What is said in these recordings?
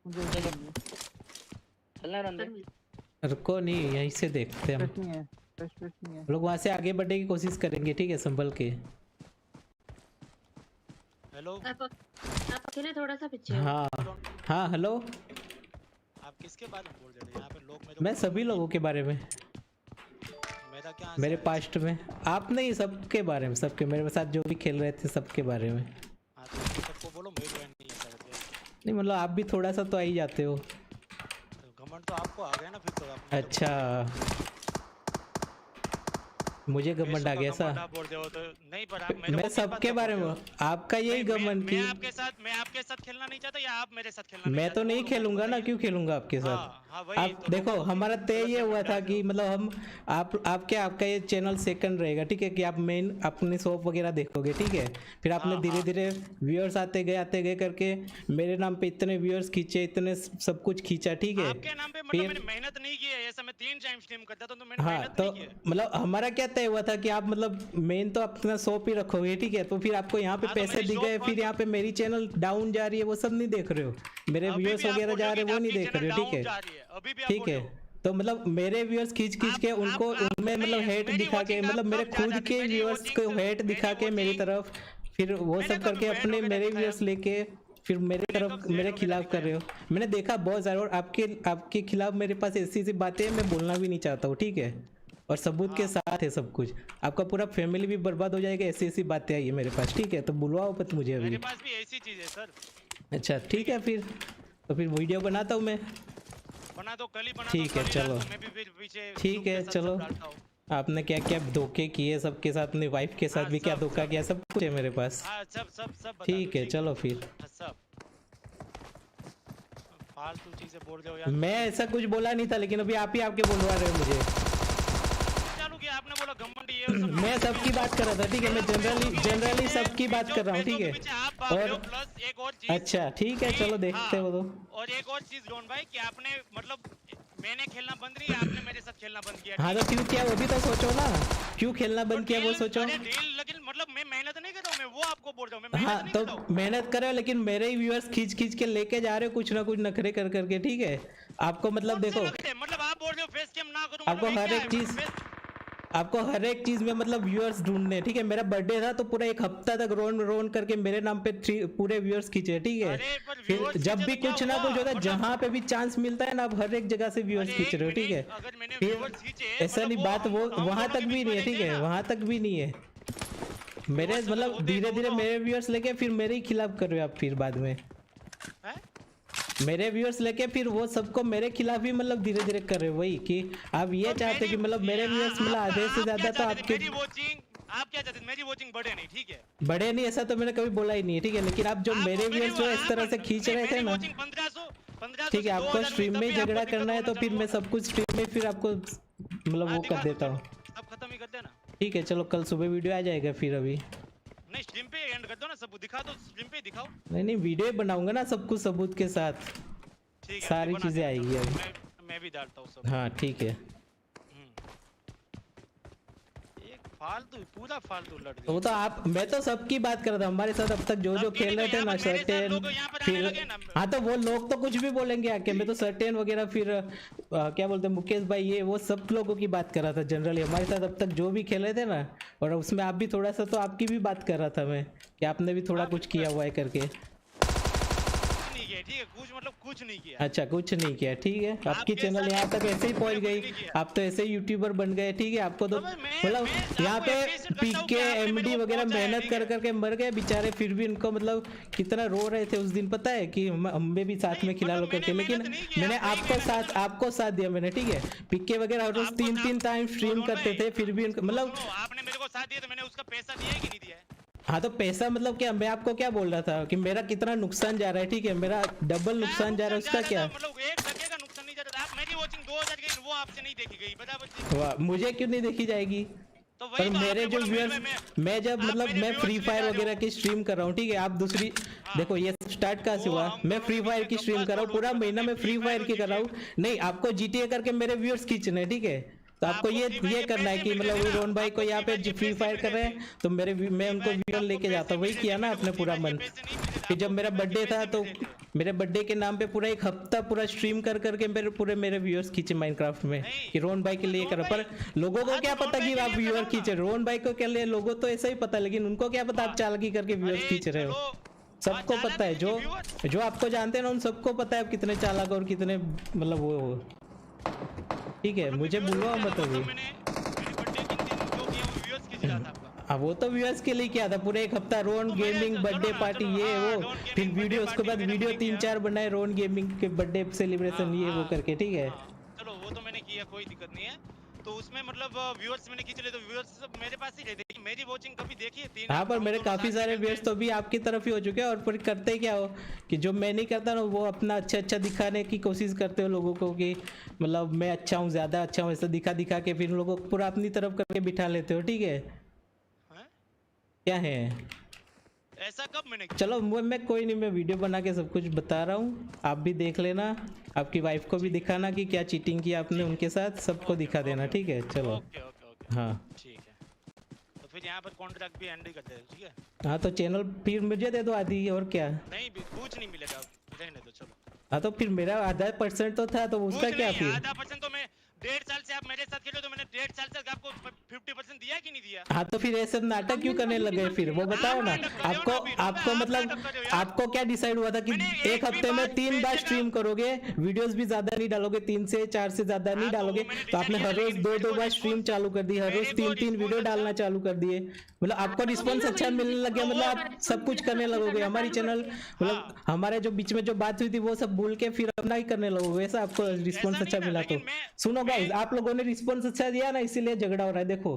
मुझे ऐसा करना है। चलना रंदे रुको नहीं, यहीं से देखते हैं हम। फ्रेश नहीं है, फ्रेश नहीं है। लोग वहाँ से आगे बढ़ने की कोशिश करेंगे, ठीक है, संभल के। हेलो आप अकेले थोड़ा सा पीछे हो। हाँ हाँ हेलो। आप किसके बारे में बोल रहे हैं? यहाँ पे लोग मेरे मैं सभी लोगों के बारे में, मेरा क्या मेरे पास्ट में। आप नहीं, सबके बारे में, सबके मेरे साथ जो भी खेल रहे थे सबके बारे में। हाँ तो सबको बोलो मेरे बहन नहीं है शायद ये। नहीं मतलब आप भी थोड़ा सा तो आ ही जाते हो। तो घमंड तो आपको आ गया ना फिर तो आप अच्छा मुझे घमंड आ गया सा। आप बोल रहे हो तो नहीं, पर आप मेरे मैं सबके बारे में, आपका यही घमंड की। मैं आपके साथ खेलना नहीं चाहता या आप मेरे साथ खेलना मैं तो नहीं खेलूंगा ना, क्यों खेलूंगा आपके साथ। आप देखो हमारा तय ये हुआ था कि मतलब हम आपका ये चैनल सेकंड रहेगा, ठीक है, कि आप मेन अपनी शॉप वगैरह देखोगे, ठीक है। फिर आपने धीरे धीरे व्यूअर्स आते गए करके मेरे नाम पे इतने व्यूअर्स खींचे, इतने सब कुछ खींचा, ठीक है। आपके नाम पे मतलब मैंने मेहनत नहीं की है, ऐसा मैं 3 टाइम स्ट्रीम करता तो मैंने हाँ मेहनत तो नहीं की है। मतलब हमारा क्या तय हुआ था कि आप मतलब मेन तो अपना शॉप ही रखोगे, ठीक है। तो फिर आपको यहाँ पे पैसे दिख गए, फिर यहाँ पे मेरी चैनल डाउन जा रही है, वो सब नहीं देख रहे हो। मेरे व्यूअर्स वगैरह जा रहे हैं वो नहीं देख रहे हो, ठीक है, ठीक है। तो मतलब मेरे व्यूअर्स खींच के उनको उनमें मतलब हेट दिखा के, मतलब मेरे खुद के व्यूअर्स को हेट दिखा के मेरी तरफ, फिर वो सब करके अपने मेरे व्यूअर्स लेके फिर मेरे तरफ मेरे खिलाफ कर रहे हो। मैंने देखा बहुत सारे, और आपके खिलाफ मेरे पास ऐसी बातें मैं बोलना भी नहीं चाहता हूँ, ठीक है, और सबूत के साथ है सब कुछ। आपका पूरा फैमिली भी बर्बाद हो जाएगा, ऐसी बातें आई है मेरे पास, ठीक है। तो बुलवाओ मत मुझे अभी। मेरे पास भी ऐसी चीज है सर। अच्छा ठीक है, फिर तो फिर वीडियो बनाता हूँ मैं। बना दो, कल ही बना दो। ठीक है चलो, मैं भी फिर पीछे ठीक है चलो। आपने क्या क्या धोखे किए सबके साथ, अपनी वाइफ के साथ भी क्या धोखा किया, सब कुछ है मेरे पास। सब ठीक है चलो फिर। सब फालतू चीजें बोल रहे हो यार। मैं ऐसा कुछ बोला नहीं था, लेकिन अभी आप ही आपके बोलवा रहे हो मुझे। चालू किया आपने, बोला घमंड ये सब। मैं सबकी बात कर रहा था, ठीक है, मैं जनरली सबकी बात कर रहा हूँ, ठीक है। और प्लस एक और चीज। अच्छा ठीक है चलो देखते हो। तो और एक और चीज रोहन भाई कि आपने मतलब मैंने खेलना बंद नहीं, आपने मेरे साथ खेलना बंद किया। हाँ तो क्यों किया वो भी तो सोचो ना, क्यों खेलना बंद किया वो सोचो। लेकिन मतलब मैं मेहनत नहीं कर रहा हूँ, मैं वो आपको बोल रहा हूँ, मैं हाँ तो मेहनत कर रहे हो, लेकिन मेरे ही व्यूअर्स खींच के लेके जा रहे हो कुछ ना कुछ नखरे कर करके, ठीक है। आपको मतलब देखो, मतलब आप बोल रहे हो फेस कैम ना करूं, आपको हर एक चीज में मतलब व्यूअर्स ढूंढने, ठीक है। मेरा बर्थडे था तो पूरा एक हफ्ता तक रोन करके मेरे नाम पे पूरे व्यूअर्स खींचे, ठीक है। फिर जब भी कुछ ना कुछ होता है, जहाँ पे भी चांस मिलता है ना, आप हर एक जगह से व्यूअर्स खींच रहे हो, ठीक है। फिर ऐसा नहीं, बात वो वहां तक भी नहीं है, ठीक है, वहां तक भी नहीं है। मेरे मतलब धीरे धीरे मेरे व्यूअर्स लेके फिर मेरे ही खिलाफ कर रहे हो आप, फिर बाद में मेरे व्यूअर्स लेके फिर वो सबको मेरे खिलाफ ही मतलब धीरे धीरे कर रहे हो। वही कि आप ये चाहते कि मतलब मेरे व्यूअर्स मतलब आधे से ज्यादा तो आपके, आप क्या चाहते हैं मेरी वॉचिंग बढ़े नहीं, ठीक है, बढ़े नहीं, ऐसा तो मैंने कभी बोला ही नहीं है, ठीक है। लेकिन आप जो मेरे व्यूअर्स जो इस तरह से खींच रहे थे ना, ठीक है, आपको स्ट्रीम में झगड़ा करना है तो फिर मैं सब कुछ स्ट्रीम में फिर आपको मतलब वो कर देता हूँ। सब खत्म ही कर देना। ठीक है चलो, कल सुबह वीडियो आ जाएगा फिर। अभी नहीं स्ट्रीम पे एंड कर दो ना, सबूत दिखा दो, स्ट्रीम पे दिखाओ। नहीं वीडियो बनाऊंगा ना सब कुछ सबूत के साथ, सारी चीजें आएगी अभी। मैं भी डालता हूँ सब। हाँ ठीक है। फालतू पूरा फालतू लड़ गया। वो तो आप, मैं तो सबकी बात कर रहा हूँ, हमारे साथ अब तक जो खेल रहे थे ना, सर्टेन, फिर हाँ तो वो लोग तो कुछ भी बोलेंगे आके। मैं तो सर्टेन वगैरह, फिर क्या बोलते हैं मुकेश भाई, ये वो सब लोगों की बात कर रहा था जनरली हमारे साथ अब तक जो भी खेल रहे थे ना। और उसमें आप भी थोड़ा सा तो आपकी भी बात कर रहा था मैं, कि आपने भी थोड़ा कुछ किया हुआ है करके। ठीक है, कुछ मतलब कुछ नहीं किया। अच्छा कुछ नहीं किया, ठीक है। आपकी चैनल यहाँ तक ऐसे ही पहुँच गई, आप तो ऐसे ही यूट्यूबर बन गए, ठीक है। आपको तो मतलब यहाँ पे पीके एमडी वगैरह मेहनत कर करके मर गए बेचारे, फिर भी उनको मतलब कितना रो रहे थे उस दिन, पता है कि हमें भी साथ में खिला लो करके। लेकिन मैंने आपको साथ दिया मैंने, ठीक है। पीके वगैरह रोज 3 टाइम स्ट्रीम करते थे, फिर भी मतलब आपने मेरे को साथ दिया तो मैंने उसका पैसा दिया कि नहीं दिया है? हाँ तो पैसा मतलब क्या, मैं आपको क्या बोल रहा था कि मेरा कितना नुकसान जा रहा है, ठीक है, मेरा डबल नुकसान जा रहा है, उसका क्या मतलब 1 टके का नुकसान नहीं जा रहा। आप मेरी वॉचिंग 2000 की, वो आपसे नहीं देखी गई, बराबर। वाह, मुझे क्यों नहीं देखी जाएगी? तो पर मेरे जो व्यूअर्स, मैं जब मतलब मैं फ्री फायर वगैरह की स्ट्रीम कर रहा हूँ, ठीक है। आप दूसरी देखो, ये स्टार्ट कहाँ से हुआ, मैं फ्री फायर की स्ट्रीम कर रहा हूँ, पूरा महीना मैं फ्री फायर की कर रहा हूँ। नहीं, आपको जीटीए करके मेरे व्यूअर्स खींचने हैं, ठीक है। तो आपको ये करना है कि मतलब रोहन भाई को यहाँ पे फ्री फायर कर रहे हैं तो मैं उनको व्यूअर लेके जाता हूँ। वही किया ना आपने पूरा मन। फिर जब मेरा बर्थडे था तो मेरे बर्थडे के नाम पे पूरा एक हफ्ता पूरा स्ट्रीम कर करके मेरे व्यूअर्स खींचे माइनक्राफ्ट में कि रोहन भाई के लिए करो, पर लोगों को क्या पता कि आप व्यूअर खींचे, रोहन भाई को क्या लिए लोगों तो ऐसा ही पता, लेकिन उनको क्या पता आप चालाकी करके व्यूअर्स खींच रहे हो। सबको पता है, जो आपको जानते हैं ना उन सबको पता है आप कितने चालाक और कितने मतलब वो हो। ठीक है, मुझे बुलवाओ मत अभी। अब वो तो व्यूअर्स के लिए क्या था, पूरे एक हफ्ता रोन गेमिंग बर्थडे पार्टी ये वो, फिर वीडियो उसके बाद वीडियो 3-4 बनाए रोन गेमिंग के बर्थडे सेलिब्रेशन ये वो करके। ठीक है चलो वो तो मैंने किया, कोई दिक्कत नहीं है। तो उसमें मतलब व्यूअर्स मैंने खींच लिए तो व्यूअर्स सब मेरे पास ही रहते हैं। मेरी वॉचिंग कभी देखी है 3। हाँ, पर मेरे काफी सारे व्यूअर्स तो भी आपकी तरफ ही हो चुके हैं, और फिर करते क्या हो कि जो मैं नहीं करता ना वो अपना अच्छा दिखाने की कोशिश करते हो लोगों को कि मतलब मैं अच्छा हूँ, ज्यादा अच्छा हूँ, ऐसा दिखा के फिर लोगों को पूरा अपनी तरफ करके बिठा लेते हो। ठीक है, क्या है ऐसा कब मैंने किया? चलो मैं कोई नहीं, मैं वीडियो बना के सब कुछ बता रहा हूँ, आप भी देख लेना, आपकी वाइफ को भी दिखाना कि क्या चीटिंग की आपने उनके साथ, सबको दिखा देना। ठीक है चलो। ओके हाँ ठीक है, तो फिर यहाँ पर कॉन्ट्रैक्ट भी एंड कर दे। ठीक है हाँ, तो चैनल फिर मुझे दे दो आधी, और क्या। नहीं कुछ नहीं मिलेगा, रहने दो चलो। हाँ तो फिर मेरा आधा % तो था, तो उसका क्या फिर। आधा % तो मैं 1.5 साल से आप मेरे साथ खेलो तो मैंने 1.5 साल से आपको 50% दिया कि नहीं दिया? हाँ तो फिर ऐसे नाटक क्यों करने लगे फिर, वो बताओ ना। आपको मतलब आपको क्या डिसाइड हुआ था कि एक हफ्ते में 3 बार स्ट्रीम करोगे, वीडियोस भी ज्यादा नहीं डालोगे, 3 से 4 से ज्यादा नहीं डालोगे, तो आपने हर रोज 2-2 बार स्ट्रीम चालू कर दी, हर रोज 3-3 वीडियो डालना चालू कर दिए। मतलब आपको रिस्पॉन्स अच्छा मिलने लग गया, मतलब आप सब कुछ करने लगोगे। हमारी चैनल मतलब हमारे जो बीच में जो बात हुई थी वो सब भूल के फिर अपना ही करने लगोगे, ऐसा आपको रिस्पॉन्स अच्छा मिला तो। सुनो गाइस, आप लोगों ने रिस्पॉन्स अच्छा दिया ना, इसीलिए झगड़ा हो रहा है। देखो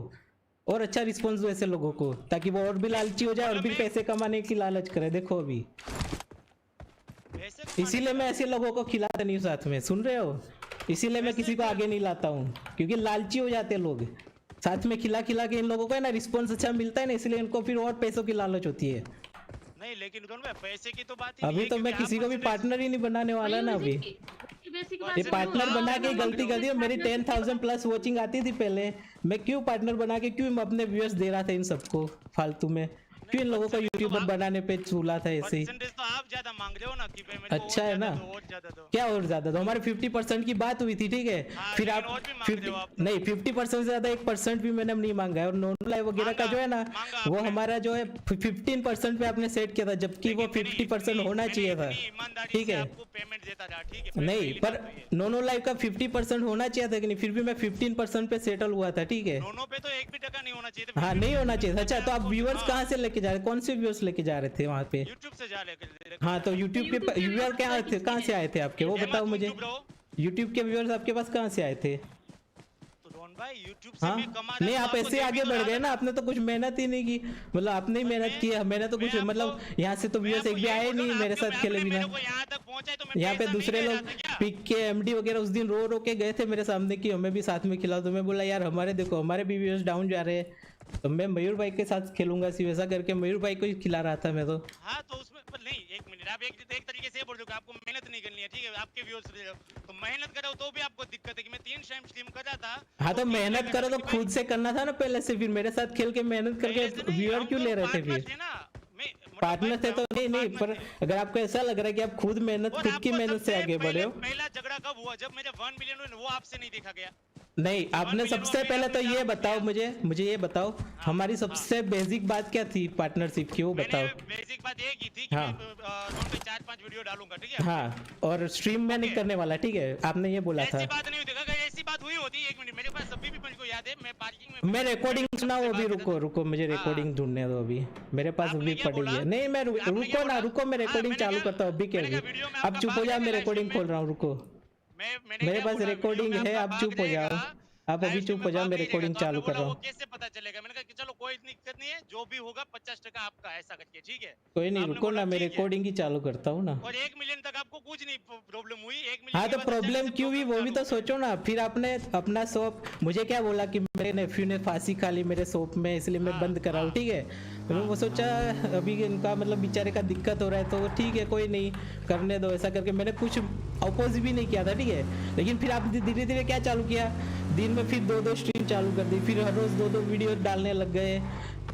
और अच्छा रिस्पॉन्स दो ऐसे लोगों को, ताकि वो और भी लालची हो जाए और भी पैसे कमाने की लालच करे। देखो अभी इसीलिए मैं ऐसे लोगों को खिलाता नहीं हूँ साथ में, सुन रहे हो, इसीलिए मैं किसी को आगे नहीं लाता हूँ, क्योंकि लालची हो जाते हैं लोग। साथ में खिला के इन लोगों को है ना रिस्पॉन्स अच्छा मिलता है ना, इसलिए इनको फिर और पैसों की लालच होती है। नहीं लेकिन पैसे की तो बात ही अभी तो मैं किसी को भी पार्टनर ही नहीं बनाने वाला ना। अभी ये पार्टनर बना के गलती कर दी। मेरी 10,000 प्लस वॉचिंग आती थी पहले, मैं क्यों पार्टनर बना के क्यों अपने व्यूअर्स दे रहा था इन सबको फालतू में, क्यों इन लोगों को यूट्यूबर बनाने पे चूला था ऐसे ही। तो आप ज्यादा मांग रहे हो ना कि पेमेंट अच्छा है ना, क्या और ज्यादा तो हमारे 50% की बात हुई थी। ठीक है फिर आप 50% से ज्यादा 1% भी मैंने नहीं मांगा है। और नॉन लाइव वगैरह का जो है ना वो हमारा जो है 15% पे आपने सेट किया था, जबकि वो 50% होना चाहिए था। ठीक है नहीं, पर नॉन लाइव का 50% होना चाहिए था कि नहीं, फिर भी मैं 15% पे सेटल हुआ था। ठीक है दोनों पे तो 1 भी टका नहीं होना चाहिए। हाँ नहीं होना चाहिए। अच्छा तो आप व्यूअर्स कहाँ से लेके जा रहे, कौन से व्यूअर्स लेके जा रहे थे वहाँ पे? YouTube से जा रहे। हाँ तो YouTube के व्यूअर क्या थे, कहाँ से आए थे आपके, वो बताओ मुझे। YouTube के व्यूअर्स आपके पास कहाँ से आए थे? भाई YouTube से हाँ? भी कमा नहीं आप ऐसे आगे बढ़ गए ना, आपने तो कुछ मेहनत ही नहीं की, मतलब आपने ही मेहनत की है, मैंने तो कुछ मतलब यहाँ से तो व्यूअर्स एक भी आए नहीं मेरे साथ खेले बिना। यहाँ पे दूसरे लोग पिक के MD वगैरह उस दिन रो के गए थे मेरे सामने कि हमें भी साथ में खिलाओ, तो मैं बोला यार हमारे देखो हमारे भी व्यूअर्स डाउन जा रहे हैं, तो मैं मयूर भाई के साथ खेलूंगा सिर्फ, ऐसा करके मयूर भाई को ही खिला रहा था मैं तो। हाँ तो उसमें नहीं, एक मिनट, आप एक तरीके से बोल रहे हो कि आपको मेहनत नहीं करनी है। ठीक है आपके व्यूअर्स तो मेहनत करो तो भी आपको दिक्कत है कि मैं 3 टाइम स्ट्रीम कर रहा था। हाँ तो मेहनत करो तो खुद से करना था ना पहले से, फिर मेरे साथ खेल के मेहनत करके व्यूअर क्यों ले रहे थे फिर? पार्टनर थे तो नहीं, पर अगर आपको ऐसा लग रहा है कि आप खुद मेहनत खुद की मेहनत से आगे बढ़े हो। पहला झगड़ा कब हुआ? जब मेरे 1 मिलियन हुए, वो आपसे नहीं देखा गया। नहीं आपने सबसे पहले तो ये बताओ मुझे ये बताओ हमारी सबसे बेसिक बात क्या थी पार्टनरशिप की, वो बताओ। बेसिक बात ये की थी कि हाँ। मैं 4-5 वीडियो डालूंगा। ठीक है हाँ और स्ट्रीम में नहीं करने वाला। ठीक है आपने ये बोला था। ऐसी बात नहीं होती, अगर ऐसी बात हुई होती, 1 मिनट मेरे पास अभी भी मुझको याद है, मैं पार्किंग में मैं रिकॉर्डिंग सुनाओ अभी, रुको मुझे रिकॉर्डिंग ढूंढने दो अभी, मेरे पास अभी पड़ी है। नहीं मैं रुको मैं रिकॉर्डिंग चालू करता हूँ अभी। क्या अब चुप हो जाओ, मैं रिकॉर्डिंग खोल रहा हूँ, रुको मेरे पास रिकॉर्डिंग है, आप चुप हो जाओ, आप अभी चुप हो जाओ, मैं रिकॉर्डिंग चालू कर रहा हूँ। कैसे पता चलेगा? मैंने कहा कि चलो कोई दिक्कत नहीं है, जो भी होगा 50% आपका, ऐसा करके। ठीक है कोई नहीं, रुको ना मैं रिकॉर्डिंग ही चालू करता हूँ ना। और 1 मिलियन तक आपको कुछ नहीं प्रॉब्लम हुई। 1 मिलियन हाँ तो प्रॉब्लम क्यों हुई वो भी तो सोचो ना। फिर आपने अपना शॉप मुझे क्या बोला कि मेरे नेफ्यू ने फांसी खा ली मेरे शॉप में, इसलिए मैं बंद करा हूँ। ठीक है मैंने वो सोचा अभी इनका मतलब बेचारे का दिक्कत हो रहा है तो ठीक है कोई नहीं करने दो, ऐसा करके मैंने कुछ अपोज भी नहीं किया था। ठीक है लेकिन फिर आप धीरे धीरे क्या चालू किया, दिन में फिर 2-2 स्ट्रीम चालू कर दी, फिर हर रोज 2-2 वीडियो डालने लग गए,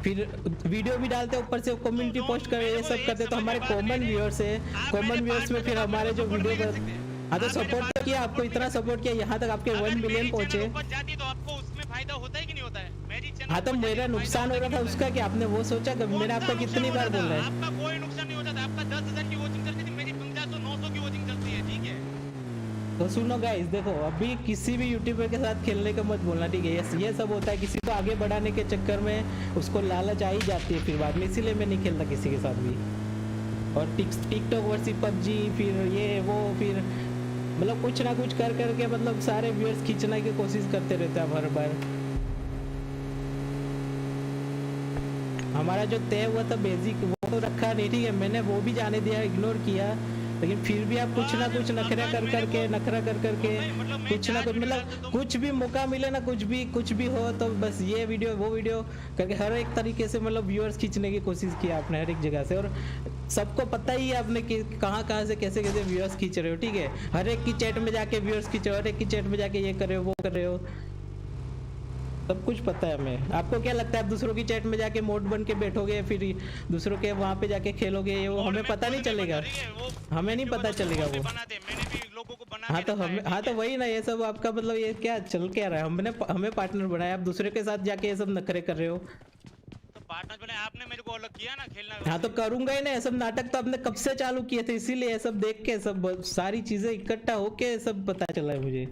फिर वीडियो भी डालते ऊपर से कम्युनिटी पोस्ट कर ये सब करते, तो हमारे कॉमन व्यूअर्स है, कॉमन व्यूअर्स में फिर हमारे जो वीडियो पर हाँ तो सपोर्ट तो किया, आपको इतना सपोर्ट किया, यहाँ तक आपके 1 मिलियन पहुंचे। तो आपको उसमें फायदा होता है कि नहीं होता है? मेरी चैनल हाँ तो मेरा नुकसान हो रहा था उसका, कि आपने वो सोचा कभी? मैंने आपका कितनी बार बोल रहा है? आपका कोई नुकसान नहीं होता था, आपका 10,000 की वॉचिंग चलती थी, मेरी 500-900 की वॉचिंग चलती है, ठीक है? तो सुनो गाइस, देखो अभी किसी भी यूट्यूबर के साथ खेलने का मत बोलना, ठीक है? ये सब होता है किसी को आगे बढ़ाने के चक्कर में, उसको लालच आ ही जाती है फिर बाद में, इसीलिए मैं नहीं खेलता किसी के साथ भी। और टिकटॉक वर्सेस पबजी, फिर ये वो, फिर मतलब कुछ ना कुछ कर करके मतलब सारे व्यूअर्स खींचने की कोशिश करते रहते हैं हर बार। हमारा जो तय हुआ था बेसिक वो तो रखा नहीं, ठीक है? मैंने वो भी जाने दिया, इग्नोर किया, लेकिन फिर भी आप कुछ ना कुछ नखरा कर करके कुछ ना कुछ मतलब कुछ भी मौका मिले ना, कुछ भी हो तो बस ये वीडियो वो वीडियो करके हर एक तरीके से मतलब व्यूअर्स खींचने की कोशिश की आपने हर एक जगह से। और सबको पता ही है आपने कि कहाँ से कैसे व्यूअर्स खींच रहे हो, ठीक है? हर एक की चैट में जाके व्यूअर्स खींच रहे हो, हर एक की चैट में जाके ये कर रहे हो वो कर रहे हो, सब कुछ पता है हमें। आपको क्या लगता है आप दूसरों की चैट में जाके मोड बन के बैठोगे, फिर दूसरों के वहाँ पे जाके खेलोगे, वो हमें पता नहीं चलेगा, हमें नहीं पता चलेगा वो। हाँ तो वही ना, ये सब आपका मतलब ये क्या चल क्या रहा है? हमें पार्टनर बनाया, आप दूसरे के साथ जाके ये सब नखरे कर रहे हो। तो पार्टनर बने आपने, मेरे को अलग किया ना खेलना। हाँ तो करूंगा ही ना, ये सब नाटक तो आपने कब से चालू किए थे, इसीलिए ये सब देख के सब सारी चीजें इकट्ठा होके सब पता चला है मुझे।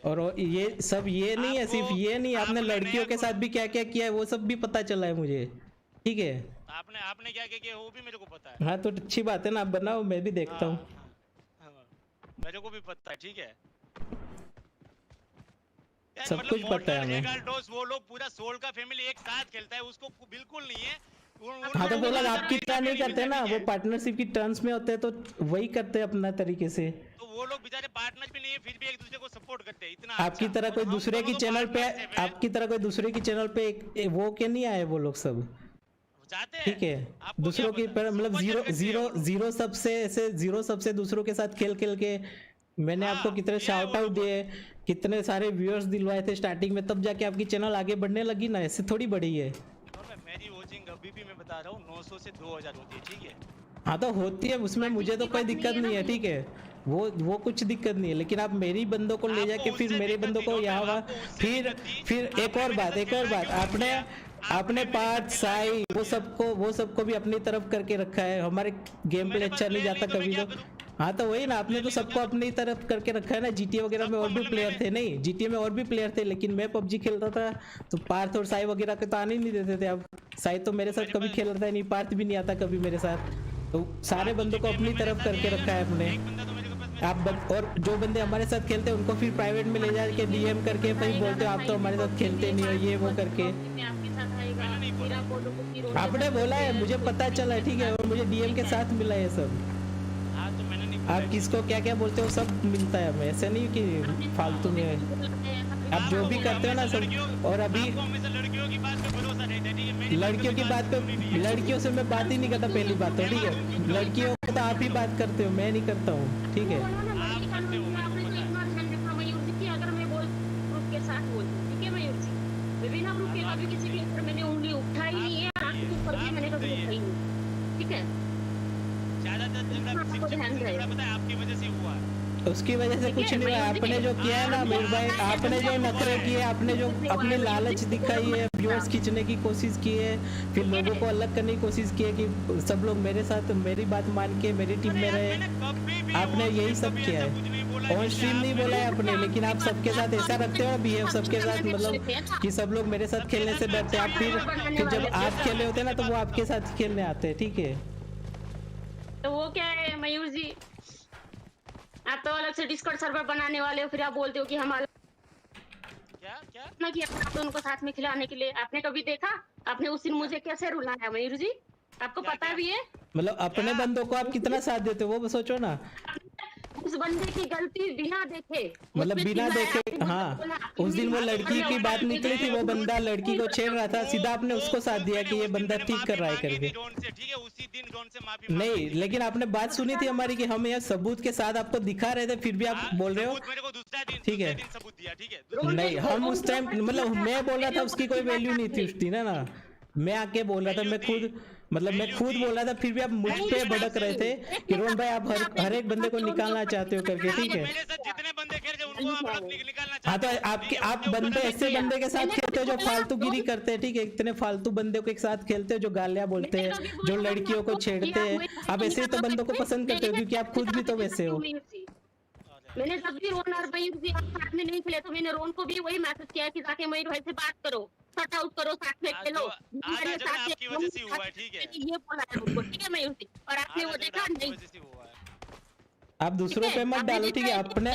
और ये सब ये नहीं है, सिर्फ ये नहीं, आपने लड़कियों के साथ भी क्या क्या किया है वो सब भी पता चला है मुझे, ठीक है? आपने क्या क्या किया वो भी मेरे को पता है। हाँ तो अच्छी बात है ना, आप बनाओ, मैं भी देखता हूँ। मेरे को भी पता है, ठीक है? सब कुछ पता है हमें। वो लोग पूरा सोल का फैमिली एक साथ खेलता है, उसको बिल्कुल नहीं है। हाँ तो बोला आपकी तरह नहीं करते ना, वो पार्टनरशिप की टर्म्स में होते हैं तो वही करते हैं अपना तरीके से। तो वो लोग बेचारे पार्टनर भी नहीं है, फिर भी एक दूसरे को सपोर्ट करते हैं इतना। आपकी तरह कोई दूसरे की चैनल पे, आपकी तरह कोई दूसरे की चैनल पे वो के नहीं आए वो लोग सब, ठीक है? दूसरों की मतलब जीरो सबसे ऐसे जीरो सबसे दूसरों के साथ खेल के मैंने आपको कितने शाउट आउट दिए, कितने सारे व्यूअर्स दिलवाए थे स्टार्टिंग में, तब जाके आपकी चैनल आगे बढ़ने लगी ना, ऐसे थोड़ी बढ़ी है। मेरी वॉचिंग अभी भी मैं बता रहा हूँ 900 से 2000 होती है, ठीक है? हाँ तो होती है, उसमें मुझे तो कोई दिक्कत नहीं है, ठीक है? वो कुछ दिक्कत नहीं है, लेकिन आप मेरी बंदों को ले जाके फिर मेरे बंदों को यहाँ फिर एक और बात आपने पार्ट साई वो सबको भी अपनी तरफ करके रखा है, हमारे गेम प्ले अच्छा नहीं जाता कभी तो। हाँ तो वही ना, आपने तो सबको अपनी तरफ करके रखा है ना। जीटीए वगैरह में और भी प्लेयर थे, नहीं जीटीए में और भी प्लेयर थे, लेकिन मैं पबजी खेलता था तो पार्थ और साई वगैरह के तो आने नहीं देते थे। अब साई तो मेरे साथ कभी खेलता ही नहीं, पार्थ भी नहीं आता कभी मेरे साथ, तो सारे बंदों को अपनी तरफ करके रखा है अपने। और जो बंदे हमारे साथ खेलते हैं उनको फिर प्राइवेट में ले जाके डीएम करके फिर बोलते हो आप तो हमारे साथ खेलते नहीं हो, ये वो करके। आपने बोला है, मुझे पता चला है, ठीक है? और मुझे डीएम के साथ मिला है सब। आप किसको क्या क्या बोलते हो सब मिलता है हमें, ऐसा नहीं कि फालतू में आप जो भी करते हो ना सब। और अभी लड़कियों की बात पे, लड़कियों से मैं बात ही नहीं करता, पहली बात तो, ठीक है? लड़कियों को तो आप ही बात करते हो, मैं नहीं करता हूँ, ठीक है? उसकी वजह से कुछ नहीं हुआ। आपने जो किया है ना मेरे भाई, आपने जो नखरे किए, आपने जो अपनी लालच दिखाई है, व्यूअर्स खींचने की कोशिश की है, फिर लोगों को अलग करने की कोशिश की है कि सब लोग मेरे साथ मेरी बात मान के मेरी टीम में रहे, आपने यही सब किया है। ऑन स्ट्रीम नहीं बोला है आपने, लेकिन आप सबके साथ ऐसा रखते हो बिहेव सबके साथ, मतलब कि सब लोग मेरे साथ खेलने से डरते हैं। आप फिर जब आप खेले होते हैं ना तो वो आपके साथ खेलने आते हैं, ठीक है? तो वो क्या है मयूर जी, आप तो अलग से डिस्कॉर्ड सर्वर बनाने वाले हो, फिर आप बोलते हो कि हमारा क्या ना कि आप तो उनको साथ में खिलाने के लिए। आपने कभी देखा आपने उस दिन मुझे कैसे रुलाया मयूर जी? आपको पता भी है? मतलब अपने बंदों को आप कितना साथ देते हो वो सोचो ना। उस बंदे की गलती बिना देखे, मतलब बिना देखे, हाँ उस दिन वो लड़की की बात निकली थी, वो बंदा लड़की को छेड़ रहा था, सीधा आपने उसको साथ दिया कि ये बंदा ठीक कर रहा है करके। नहीं, लेकिन आपने बात सुनी थी हमारी कि हम यहाँ सबूत के साथ आपको दिखा रहे थे, फिर भी आप बोल रहे हो, ठीक है? नहीं, हम उस टाइम मतलब मैं बोल रहा था उसकी कोई वैल्यू नहीं थी उस दिन, है ना? मैं आके बोल रहा था, मैं खुद मतलब मैं खुद बोल रहा था, फिर भी आप मुझ पे भड़क रहे थे कि रोहन भाई आप हर एक बंदे को निकालना चाहते हो करके, ठीक है। मेरे साथ जितने बंदे खेल रहे उनको आप निकालना हाँ तो चाहते हैं। आप बंदे ऐसे बंदे के साथ खेलते हो जो फालतूगिरी करते हैं, ठीक है। इतने फालतू बंदे के साथ खेलते हो जो गालियां बोलते हैं, जो लड़कियों को छेड़ते हैं। आप ऐसे ही तो बंदों को पसंद करते हो क्योंकि आप खुद भी तो वैसे हो। मैंने जब भी रोहन और मयूर जी साथ में नहीं खेले तो मैंने रोहन को भी वही मैसेज किया कि जाके मयूर भाई से बात करो, शॉट आउट करो, साथ में खेलो। आपकी वजह से हुआ है, ठीक है। ये बोला है मुझको, ठीक है मयूर जी, और आपने वो देखा नहीं। आप दूसरों पे मत डालो, ठीक है।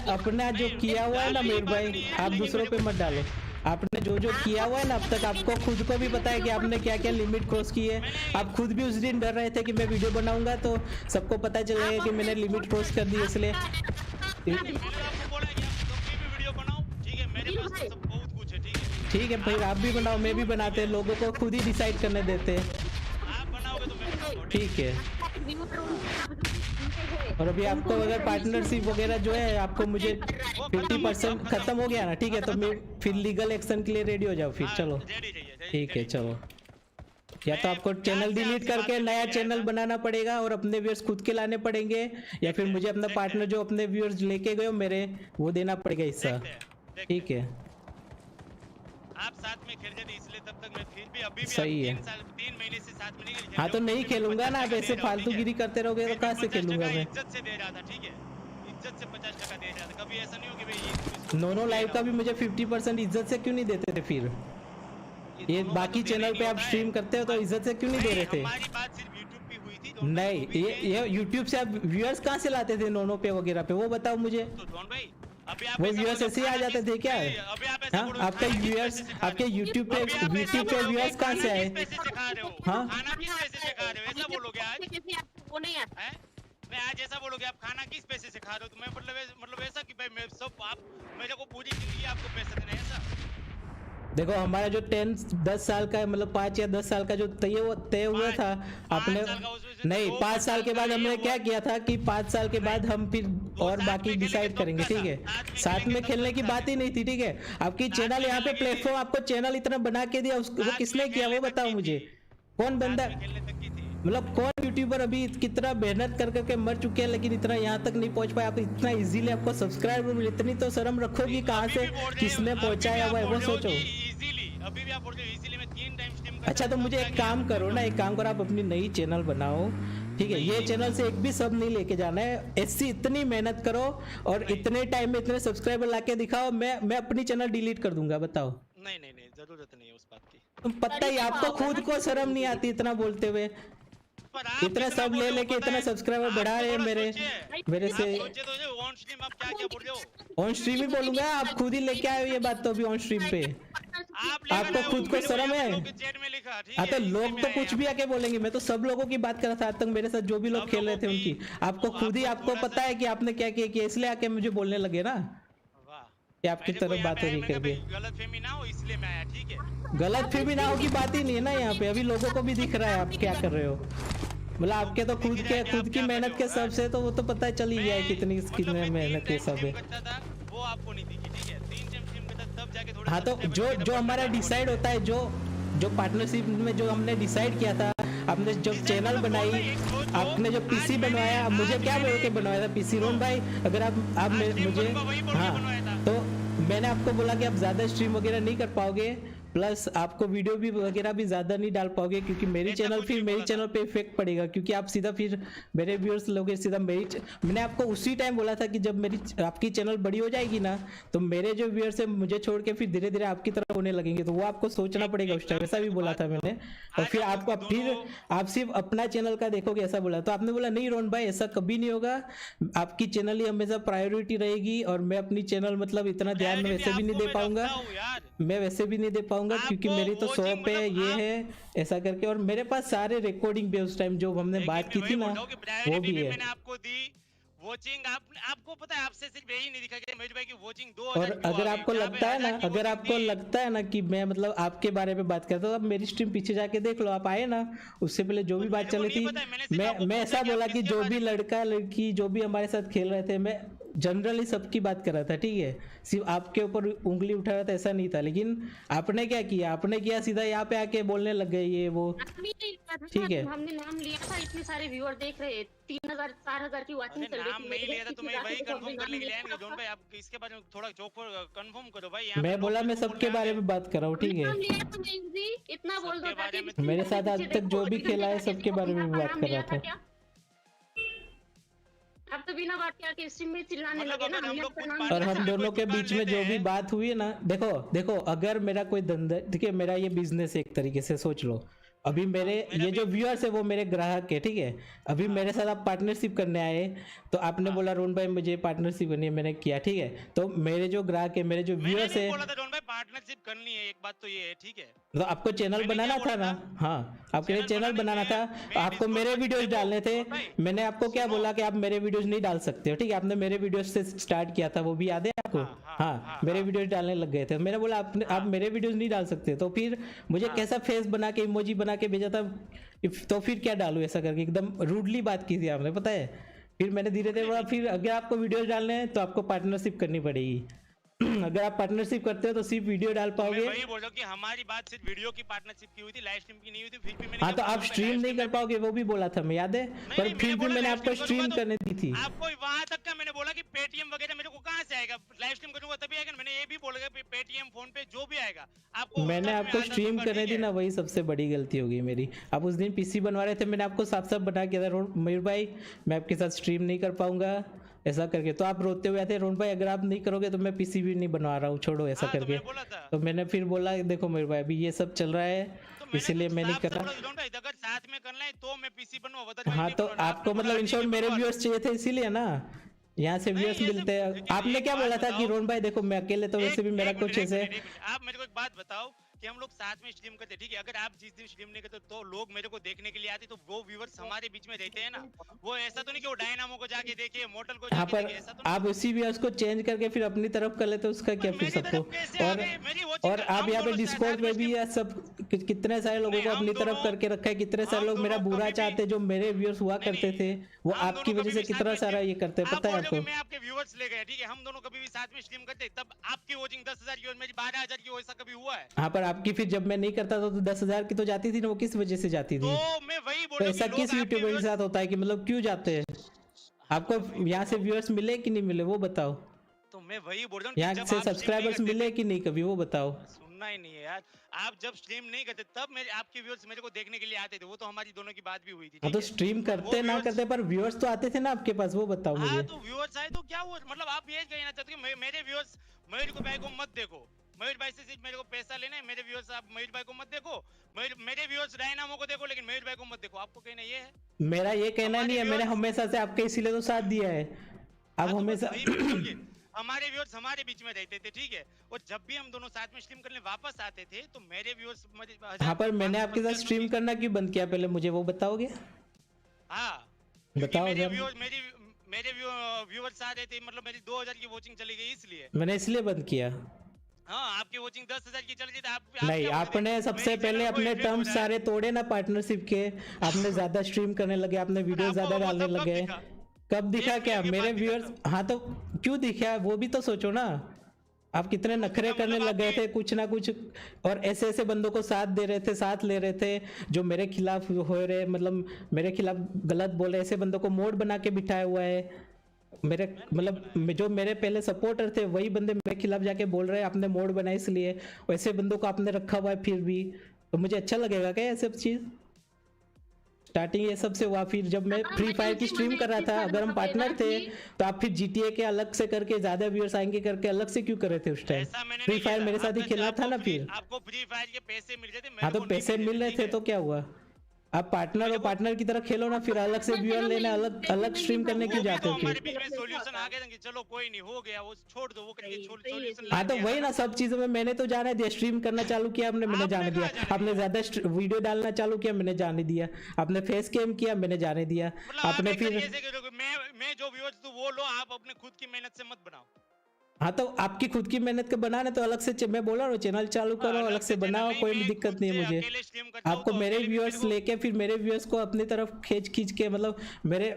अपने जो किया हुआ है ना मयूर भाई, आप दूसरों पे मत डालो। आपने जो किया हुआ है ना अब तक, आपको खुद को भी पता है कि आपने क्या क्या लिमिट क्रॉस की है। आप खुद भी उस दिन डर रहे थे कि मैं वीडियो बनाऊंगा तो सबको पता चलेगा कि मैंने लिमिट क्रॉस कर दी, इसलिए ठीक है फिर आप भी बनाओ, मैं भी बनाते हैं, लोगों को खुद ही डिसाइड करने देते हैं, ठीक है। और अभी आपको अगर पार्टनरशिप वगैरह जो है आपको मुझे 50% खत्म हो गया ना, ठीक है, तो मैं फिर लीगल एक्शन के लिए रेडी हो जाओ फिर। चलो ठीक है, चलो। या तो आपको चैनल डिलीट करके नया चैनल बनाना पड़ेगा और अपने व्यूअर्स खुद के लाने पड़ेंगे, या फिर मुझे अपना पार्टनर जो अपने व्यूअर्स लेके गए हो मेरे, वो देना पड़ेगा हिस्सा, ठीक है। आप साथ में खेल रहे थे इसलिए तब तक मैं फिर भी अभी भी सही है। 3 महीने से साथ में नहीं खेल। हाँ तो नहीं खेलूंगा ना, आप ऐसे फालतूगिरी करते रहोगे तो कहाँ से खेलूंगा मैं। इज्जत से दे रहा था, ठीक है, इज्जत से 50% दे रहा था। कभी ऐसा नहीं हो कि भाई नोनो लाइव का भी मुझे 50% इज्जत से क्यों नहीं देते थे फिर? ये बाकी चैनल पे आप स्ट्रीम करते हो तो इज्जत से क्यों नहीं दे रहे थे? हमारी बात सिर्फ YouTube पे हुई थी। नहीं, ये YouTube से आप व्यूअर्स कहाँ से लाते थे नोनो पे वगैरह पे, वो बताओ मुझे। तो डॉन भाई अभी आप वो व्यूअर्स ऐसे ही आ जाते थे क्या? हाँ, आपका व्यूअर्स आपके YouTube पे व्यूअर्स कहाँ से आए? हाँ, खाना किस पैसे से खा रहे हो, ऐसा बोलोगे आज? वो नहीं आता हैं? मैं आज ऐसा बोलोगे आप खाना किस पैसे से खा रहे हो, तो मैं मतलब ऐसा कि भाई मैं सब आप मेरे को पूरी जिंदगी आपको पैसे देने, ऐसा? देखो हमारा जो 10 साल का मतलब 5 या 10 साल का जो तय हुआ था आपने, नहीं 5 साल के बाद हमने क्या किया था कि 5 साल के बाद हम फिर और बाकी डिसाइड करेंगे, ठीक है। साथ में खेलने की बात ही नहीं थी, ठीक है। आपकी चैनल यहाँ पे प्लेटफॉर्म, आपको चैनल इतना बना के दिया, वो किसने किया वो बताओ मुझे। कौन बंदा मतलब कौन यूट्यूबर अभी कितना मेहनत कर करके मर चुके हैं लेकिन इतना यहाँ तक नहीं पहुँच पाया। आप इतना इजीली आपको सब्सक्राइबर मिले, इतनी तो शर्म रखोगी कहाँ से, किसने पहुँचाया हुआ है वो सोचो। अभी भी आप बोल रहे हो इजीली, मैं 3 टाइम स्ट्रीम कर। अच्छा तो मुझे एक काम करो ना, एक काम करो, आप अपनी नई चैनल बनाओ, ठीक है। ये चैनल से एक भी सब नहीं लेके जाना है, ऐसी इतनी मेहनत करो और इतने टाइम में इतने सब्सक्राइबर लाके दिखाओ, मैं अपनी चैनल डिलीट कर दूंगा, बताओ। नहीं जरूरत नहीं है उस बात की। तुम पता ही, आपको खुद को शर्म नहीं आती इतना बोलते हुए, इतना सब ले लेके इतना सब्सक्राइबर बढ़ा रहे हैं मेरे से। ऑन स्ट्रीम ही बोलूंगा, आप खुद ही लेके आए हो ये बात, तो अभी ऑन स्ट्रीम पे आपको खुद को शर्म है। हाँ तो लोग तो कुछ भी आके बोलेंगे, मैं तो सब लोगों की बात कर रहा था आज तक मेरे साथ जो भी लोग खेल रहे थे उनकी। आपको खुद ही आपको पता है कि आपने क्या किया, इसलिए आके मुझे बोलने लगे ना कि आपकी तरफ बात हो रही करके। गलतफहमी ना हो इसलिए मैं आया, ठीक है। गलतफहमी ना हो की बात ही नहीं है ना यहाँ पे, अभी लोगों को भी दिख रहा है आप क्या कर रहे हो। मतलब आपके तो खुद की मेहनत के सब से तो वो तो पता चल ही गया है कितनी मेहनत के सब है। वो आपको नहीं दिखी, ठीक है। 3 टाइम स्ट्रीम करता तब जाके थोड़ा। हाँ तो जो हमारा डिसाइड होता है, जो पार्टनरशिप में जो हमने डिसाइड किया था, आपने जब चैनल बनाई, आपने जो पीसी बनवाया, मुझे क्या बोल के बनवाया था पीसी? रोहन भाई अगर आप मुझे, हाँ तो मैंने आपको बोला कि आप ज्यादा स्ट्रीम वगैरह नहीं कर पाओगे, प्लस आपको वीडियो भी वगैरह भी ज्यादा नहीं डाल पाओगे क्योंकि मेरी चैनल पे इफेक्ट पड़ेगा, क्योंकि आप सीधा फिर मेरे व्यूअर्स लोगे सीधा मैंने आपको उसी टाइम बोला था कि जब आपकी चैनल बड़ी हो जाएगी ना तो मेरे जो व्यूअर्स है मुझे छोड़ के फिर धीरे धीरे आपकी तरफ होने लगेंगे, तो वो आपको सोचना पड़ेगा उस टाइम, ऐसा भी बोला था मैंने। और फिर आप सिर्फ अपना चैनल का देखोगे ऐसा बोला, तो आपने बोला नहीं रोहन भाई ऐसा कभी नहीं होगा, आपकी चैनल ही हमेशा प्रायोरिटी रहेगी और मैं अपनी चैनल मतलब इतना ध्यान में वैसे भी नहीं दे पाऊंगा, क्योंकि मेरी तो शॉप है, ये है ऐसा करके। और मेरे पास सारे रिकॉर्डिंग भी उस टाइम जो हमने बात की थी ना वो भी है। मैंने आपको दी वॉचिंग, आपको पता है आपसे सिर्फ यही नहीं दिखा कि मेरी भाई की वॉचिंग 2। और अगर आपको लगता है ना कि मैं मतलब आपके बारे में बात करता हूँ, तो मेरी स्ट्रीम पीछे जाके देख लो, आप आए ना उससे पहले जो भी बात चली थी, मैं ऐसा बोला कि जो भी लड़का लड़की जो भी हमारे साथ खेल रहे थे, मैं जनरली सबकी बात कर रहा था, ठीक है, सिर्फ आपके ऊपर उंगली उठा रहा था ऐसा नहीं था। लेकिन आपने क्या किया, आपने किया सीधा यहाँ पे आके बोलने लग गए ये वो, ठीक है। हमने नाम लिया था, इतने सारे व्यूअर देख रहे, 3000 4000 की वाचिंग चल रही थी। नाम नहीं लिया था, तुम्हें वही कंफर्म करने के लिए आएंगे जोन भाई। आप इसके बारे में थोड़ा चौक पर कंफर्म करो भाई। मैं बोला मैं सबके बारे में बात कर रहा हूँ, ठीक है, इतना बोल दो। मेरे साथ आज तक जो भी खेला है सबके बारे में बात कर रहा था। अब तो बिना बात के आके स्ट्रीम में चिल्लाने लगे ना। और हम दोनों के बीच में जो भी बात हुई है ना, देखो अगर मेरा कोई धंधा, ठीक है, मेरा ये बिजनेस एक तरीके से सोच लो, अभी मेरे ये जो व्यूअर्स है वो मेरे ग्राहक है, ठीक है। अभी मेरे साथ आप पार्टनरशिप करने आए तो आपने बोला रोहन भाई मुझे पार्टनरशिप करनी है, मैंने किया, ठीक है। तो मेरे जो ग्राहक है, मेरे जो व्यूअर्स है, पार्टनरशिप करनी है, एक बात तो ये है, ठीक है। तो आपको चैनल बनाना था ना, हाँ आपके लिए चैनल बनाना था, आपको मेरे वीडियोस डालने थे। मैंने आपको क्या बोला कि आप मेरे वीडियोस नहीं डाल सकते हो, ठीक है। आपने मेरे वीडियोस से स्टार्ट किया था, वो भी याद है आपको? हाँ मेरे वीडियोस डालने लग गए थे, मैंने बोला आप मेरे वीडियोस नहीं डाल सकते। तो फिर मुझे कैसा फेस बना के इमोजी बना के भेजा था, तो फिर क्या डालूं ऐसा करके, एकदम रूडली बात की थी आपने, पता है। फिर मैंने धीरे धीरे बोला फिर अगर आपको वीडियोस डालने हैं तो आपको पार्टनरशिप करनी पड़ेगी। अगर आप पार्टनरशिप करते हो तो सिर्फ वीडियो डाल पाओगे। मैं वही बोल रहा हूं कि हमारी बात सिर्फ वीडियो की पार्टनरशिप की हुई थी, लाइव स्ट्रीम की नहीं हुई थी। फिर भी मैंने हाँ तो आप स्ट्रीम नहीं कर पाओगे वो भी बोला था, मैं याद है, पर फिर भी मैंने आपको स्ट्रीम करने दी थी। आपको वहां तक का मैंने बोला कि पेटीएम वगैरह मेरे को कहां से आएगा, लाइव स्ट्रीम करूंगा तभी आएगा। मैंने ये भी बोला कि पेटीएम फोन पे जो भी आएगा आपको, मैंने आपको स्ट्रीम करने दी ना, वही सबसे बड़ी गलती होगी मेरी। आप उस दिन पीसी बनवा रहे थे, मैंने आपको साफ साफ बता किया था मयूर भाई मैं आपके साथ स्ट्रीम नहीं कर पाऊंगा ऐसा करके। तो आप रोते हुए आते रोहन भाई अगर आप नहीं करोगे तो मैं पीसी भी नहीं बनवा रहा हूँ, छोड़ो ऐसा करके। तो मैंने फिर बोला देखो मयूर भाई अभी ये सब चल रहा है, इसीलिए मैं नहीं कर रहा। अगर साथ में करना है तो मैं पीसी बनवा। हाँ तो आपको मतलब इन शॉर्ट मेरे व्यूअर्स चाहिए थे इसीलिए ना, यहाँ से व्यूअर्स मिलते हैं। आपने क्या बोला था कि रोहन भाई देखो मैं अकेले तो वैसे भी मेरा कुछ ऐसे। आप मेरे को एक बात बताओ कि हम लोग साथ में स्ट्रीम करते, ठीक है। अगर आप जिस दिन स्ट्रीम नहीं करते तो लोग मेरे को देखने के लिए आते, तो वो व्यूअर्स हमारे बीच में रहते हैं ना। वो ऐसा तो नहीं कि वो डायनामो को जाके देखे, मोटल को जाके देखे, ऐसा तो आप उसी व्यूअर्स को चेंज करके फिर अपनी तरफ कर लेते, उसका क्या फिर सबको। और आप यहाँ पे डिस्कॉर्ड में भी ये सब कितने सारे लोगों को अपनी तरफ करके रखा है, कितने सारे लोग मेरा बुरा चाहते, जो मेरे व्यूअर्स हुआ करते थे वो आपकी वजह से कितना सारा ये करते हैं, पता है आपको। मैं आपके व्यूअर्स ले गया, ठीक है। हम दोनों कभी भी साथ में स्ट्रीम करते, तब आपकी वॉचिंग 10,000 की और मेरी 12,000 की, ऐसा कभी हुआ है? हाँ पर आपकी फिर जब मैं नहीं करता था तो 10,000 की तो जाती थी ना, वो किस वजह से जाती थी? तो मैं वही बोल रहा हूं, ऐसा किस यूट्यूबर के साथ होता है कि मतलब क्यों जाते हैं? आपको यहाँ से व्यूअर्स मिले कि नहीं मिले वो बताओ। तो मैं वही बोल रहा हूँ, यहाँ से सब्सक्राइबर्स मिले कि नहीं कभी वो बताओ। सुनना ही नहीं है यार। आप जब स्ट्रीम नहीं करते तब मेरे आपके व्यूअर्स मेरे को देखने के लिए आते थे, वो तो हमारी दोनों की बात भी हुई थी। हाँ तो स्ट्रीम करते ना करते पर व्यूअर्स तो आते थे ना आपके पास, वो बताओ मुझे। तो व्यूअर्स आए तो क्या हुआ, मतलब आप ये कहना चाहते हो कि मेरे व्यूअर्स मयूर भाई को मत देखो, मयूर भाई से सिर्फ मेरे को पैसा लेना है। मेरे व्यूअर्स आप मयूर भाई को मत देखो, मेरे व्यूअर्स डायनामो को देखो, लेकिन मयूर भाई को मत देखो। आपको कहना ये है? मेरा ये कहना नहीं है, मैंने हमेशा से आपके इसीलिए तो साथ दिया है। आप हमेशा हमारे व्यूअर्स हमारे बीच में रहते थे, ठीक है। और जब भी हम दोनों साथ में स्ट्रीम करने वापस आते थे तो मेरे व्यूअर्स हाँ पर मैंने आपके साथ स्ट्रीम करना क्यों बंद किया पहले मुझे वो बताओगे? हाँ बताओ मेरे व्यूअर्स आ रहे थे, मतलब मेरी 2,000 की वॉचिंग चली गई, इसलिए मैंने इसलिए बंद किया। हाँ आपकी वॉचिंग 10,000 की चल रही थी। आप नहीं आपने सबसे पहले अपने टर्म्स सारे तोड़े ना पार्टनरशिप के, आपने ज्यादा स्ट्रीम करने लगे, आपने वीडियो ज्यादा डालने लगे। कब दिखा क्या मेरे व्यूअर्स? हाँ तो क्यों दिखा वो भी तो सोचो ना। आप कितने नखरे करने लग गए थे कुछ ना कुछ, और ऐसे ऐसे बंदों को साथ दे रहे थे, साथ ले रहे थे जो मेरे खिलाफ हो रहे, मतलब मेरे खिलाफ गलत बोले, ऐसे बंदों को मोड बना के बिठाया हुआ है। मेरे मतलब जो मेरे पहले सपोर्टर थे वही बंदे मेरे खिलाफ जाके बोल रहे हैं आपने मोड बनाया इसलिए, वैसे बंदों को आपने रखा हुआ है फिर भी। तो मुझे अच्छा लगेगा क्या ये सब चीज? स्टार्टिंग ये सब से हुआ, फिर जब मैं फ्री फायर की स्ट्रीम कर रहा था, अगर हम पार्टनर थे तो आप फिर GTA के अलग से करके ज्यादा व्यूअर्स आएंगे करके अलग से क्यों कर रहे थे उस टाइम? फ्री फायर मेरे साथ ही खेलना था ना फिर। आपको फ्री फायर के पैसे मिल रहे थे, हाँ तो पैसे मिल रहे थे तो क्या हुआ? आप पार्टनर हो, पार्टनर की तरह खेलो ना, फिर अलग से व्यूअर लेना, अलग अलग स्ट्रीम करने क्यों जाते हो फिर? सॉल्यूशन आ गया, चलो कोई नहीं हो गया, वो छोड़ दो, वो करके सॉल्यूशन। हाँ तो वही ना, सब चीजों में मैंने तो जाने दिया, स्ट्रीम करना चालू किया आपने, मैंने जाने दिया। आपने ज्यादा वीडियो डालना चालू किया, मैंने जाने दिया। आपने फेस कैम किया, मैंने जाने दिया। आपने फिर मैं जो व्यूअर्स दूं वो लो, आप अपने खुद की मेहनत से मत बनाओ। हाँ तो आपकी खुद की मेहनत के बनाने तो अलग से मैं बोला ना चैनल चालू करो, अलग से बनाओ, कोई भी दिक्कत नहीं है मुझे। आपको मेरे व्यूअर्स लेके फिर मेरे व्यूअर्स को अपनी तरफ खींच के, मतलब मेरे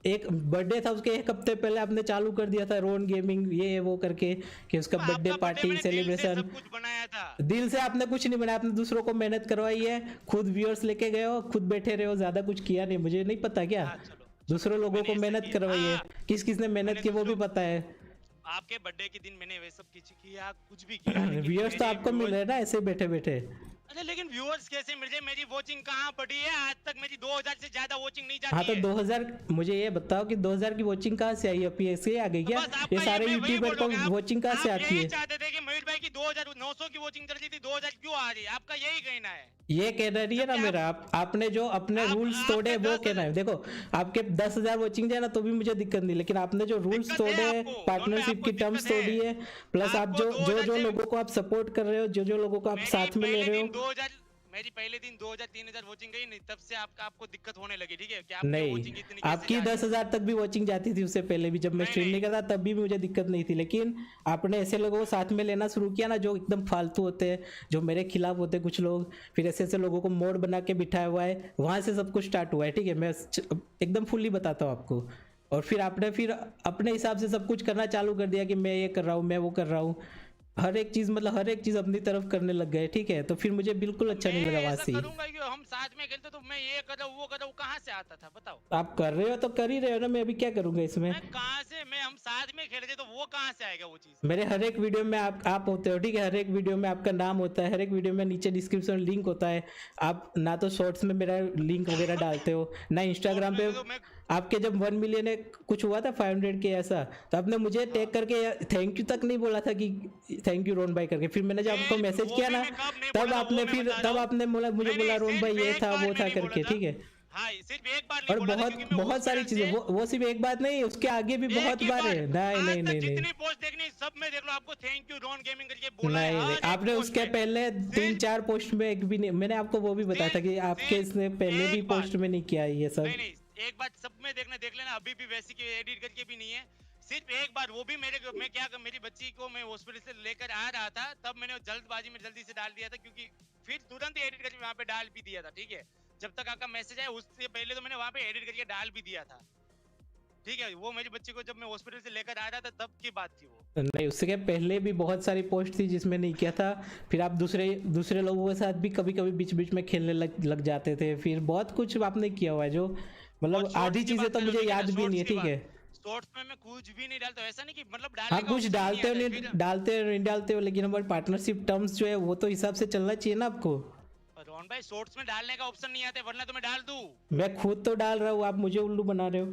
एक बर्थडे था उसके 1 हफ्ते पहले आपने चालू कर दिया था रोन गेमिंग ये वो करके कि उसका बर्थडे पार्टी सेलिब्रेशन। सब कुछ बनाया था। दिल से आपने कुछ नहीं बनाया, आपने दूसरों को मेहनत करवाई है, खुद व्यूअर्स लेके गए हो, खुद बैठे रहे हो, ज्यादा कुछ किया नहीं। मुझे नहीं पता क्या दूसरों लोगों को मेहनत करवाई है, किस किसने मेहनत की वो भी पता है। आपके बर्थडे के दिन मैंने वे सब किया, कुछ भी किया। व्यूअर्स तो आपको मिल रहे हैं ना ऐसे बैठे बैठे। अरे लेकिन व्यूअर्स कैसे मिल रहे? मेरी वॉचिंग कहाँ पड़ी है? आज तक मेरी 2000 से ज्यादा वॉचिंग नहीं जाती। हाँ तो 2000 मुझे ये बताओ कि 2000 की वॉचिंग कहाँ से आई? अब ऐसे आ गई क्या? ये सारे यूट्यूबर को वॉचिंग कहाँ से आती है? चाहते थे कि मयूर भाई की 2900 की वॉचिंग चल रही थी, 2000 क्यों आ रही है? आपका यही कहना है? ये कहना नहीं है ना मेरा। आपने जो अपने रूल्स तोड़े वो कहना है। देखो आपके 10,000 वॉचिंग जाए ना तो भी मुझे दिक्कत नहीं, लेकिन आपने जो रूल्स तोड़े, पार्टनरशिप की टर्म्स तोड़ी है, प्लस आप जो लोगों को आप सपोर्ट कर रहे हो, जो लोगों को आप साथ में ले रहे हो। मेरी पहले दिन 2000-3000 वॉचिंग गई नहीं, तब से आपको दिक्कत होने लगी। ठीक है क्या? नहीं, आपकी 10,000 तक भी वॉचिंग जाती थी उससे पहले भी, जब मैं स्ट्रीम नहीं करता तब भी मुझे दिक्कत नहीं थी। लेकिन आपने ऐसे लोगों को साथ में लेना शुरू किया ना जो एकदम फालतू होते हैं, जो मेरे खिलाफ होते हैं कुछ लोग, फिर ऐसे ऐसे लोगों को मोड बना के बिठाया हुआ है, वहां से सब कुछ स्टार्ट हुआ है। ठीक है, मैं एकदम फुल्ली बताता हूँ आपको। और फिर आपने फिर अपने हिसाब से सब कुछ करना चालू कर दिया कि मैं ये कर रहा हूँ, मैं वो कर रहा हूँ, हर एक चीज अपनी तरफ करने लग गए। ठीक है, तो फिर मुझे बिल्कुल अच्छा नहीं लगा वहां से। हम साथ में खेलते तो मैं ये कर रहा हूं वो कर रहा हूं, कहां से आता था बताओ? आप कर रहे हो तो कर ही रहे हो ना, मैं अभी क्या करूंगा इसमें? कहां से? मैं हम साथ में खेल रहे तो वो कहां से आएगा वो चीज? मेरे हर एक वीडियो में आप होते हो। ठीक है, हर एक वीडियो में आपका नाम होता है, हर एक वीडियो में नीचे डिस्क्रिप्शन लिंक होता है। आप ना तो शॉर्ट्स में मेरा लिंक वगैरह डालते हो, ना इंस्टाग्राम पे। आपके जब 1 मिलियन कुछ हुआ था 500 के ऐसा, तो आपने मुझे टैग करके थैंक यू तक नहीं बोला था कि थैंक यू रोन भाई करके। फिर मैंने जब आपको मैसेज किया ना तब आपने मुझे बोला रोन भाई ये था वो था करके। ठीक है, हाँ, सिर्फ एक बार और बहुत सारी चीजें, वो सिर्फ एक बात नहीं, उसके आगे भी बहुत बार है। नहीं जितनी पोस्ट देखनी सब में देख लो, आपको थैंक यू रोन गेमिंग करके बोला है। नहीं, आपने उसके पहले 3-4 पोस्ट में एक भी नहीं, मैंने आपको वो भी बताया था कि आपके इसने पहले भी पोस्ट में नहीं किया ये सब। नहीं, एक बात सब में देख लेना, अभी भी वैसी की एडिट करके भी नहीं है, सिर्फ एक बार, वो भी मेरी बच्ची को मैं हॉस्पिटल से लेकर आ रहा था, तब मैंने जल्दबाजी में जल्दी से डाल दिया था, क्योंकि फिर तुरंत ही एडिट करके वहाँ पे डाल भी दिया था। ठीक है, जब तक आपका मैसेज आया उससे पहले तो मैंने वहाँ पे एडिट करके डाल भी दिया था। ठीक है, वो मेरी बच्ची को जब मैं हॉस्पिटल से लेकर आ रहा था तब की बात थी वो। नहीं, उसके पहले भी बहुत सारी पोस्ट थी जिसमें नहीं किया था। फिर आप दूसरे लोगों के साथ भी कभी कभी बीच बीच में खेलने लग जाते थे। फिर बहुत कुछ आपने किया हुआ है, जो मतलब आधी चीजें तो मुझे याद भी नहीं है। ठीक है, शॉर्ट्स में मैं कुछ भी नहीं डालता, ऐसा नहीं कि मतलब हाँ कुछ डालते हो नहीं डालते हो, लेकिन हमारे पार्टनरशिप टर्म्स जो है वो तो हिसाब से चलना चाहिए ना आपको। रोहन भाई शॉर्ट्स में डालने का ऑप्शन नहीं आता, वरना तो मैं डाल दूं। मैं खुद तो डाल रहा हूँ, आप मुझे उल्लू बना रहे हो।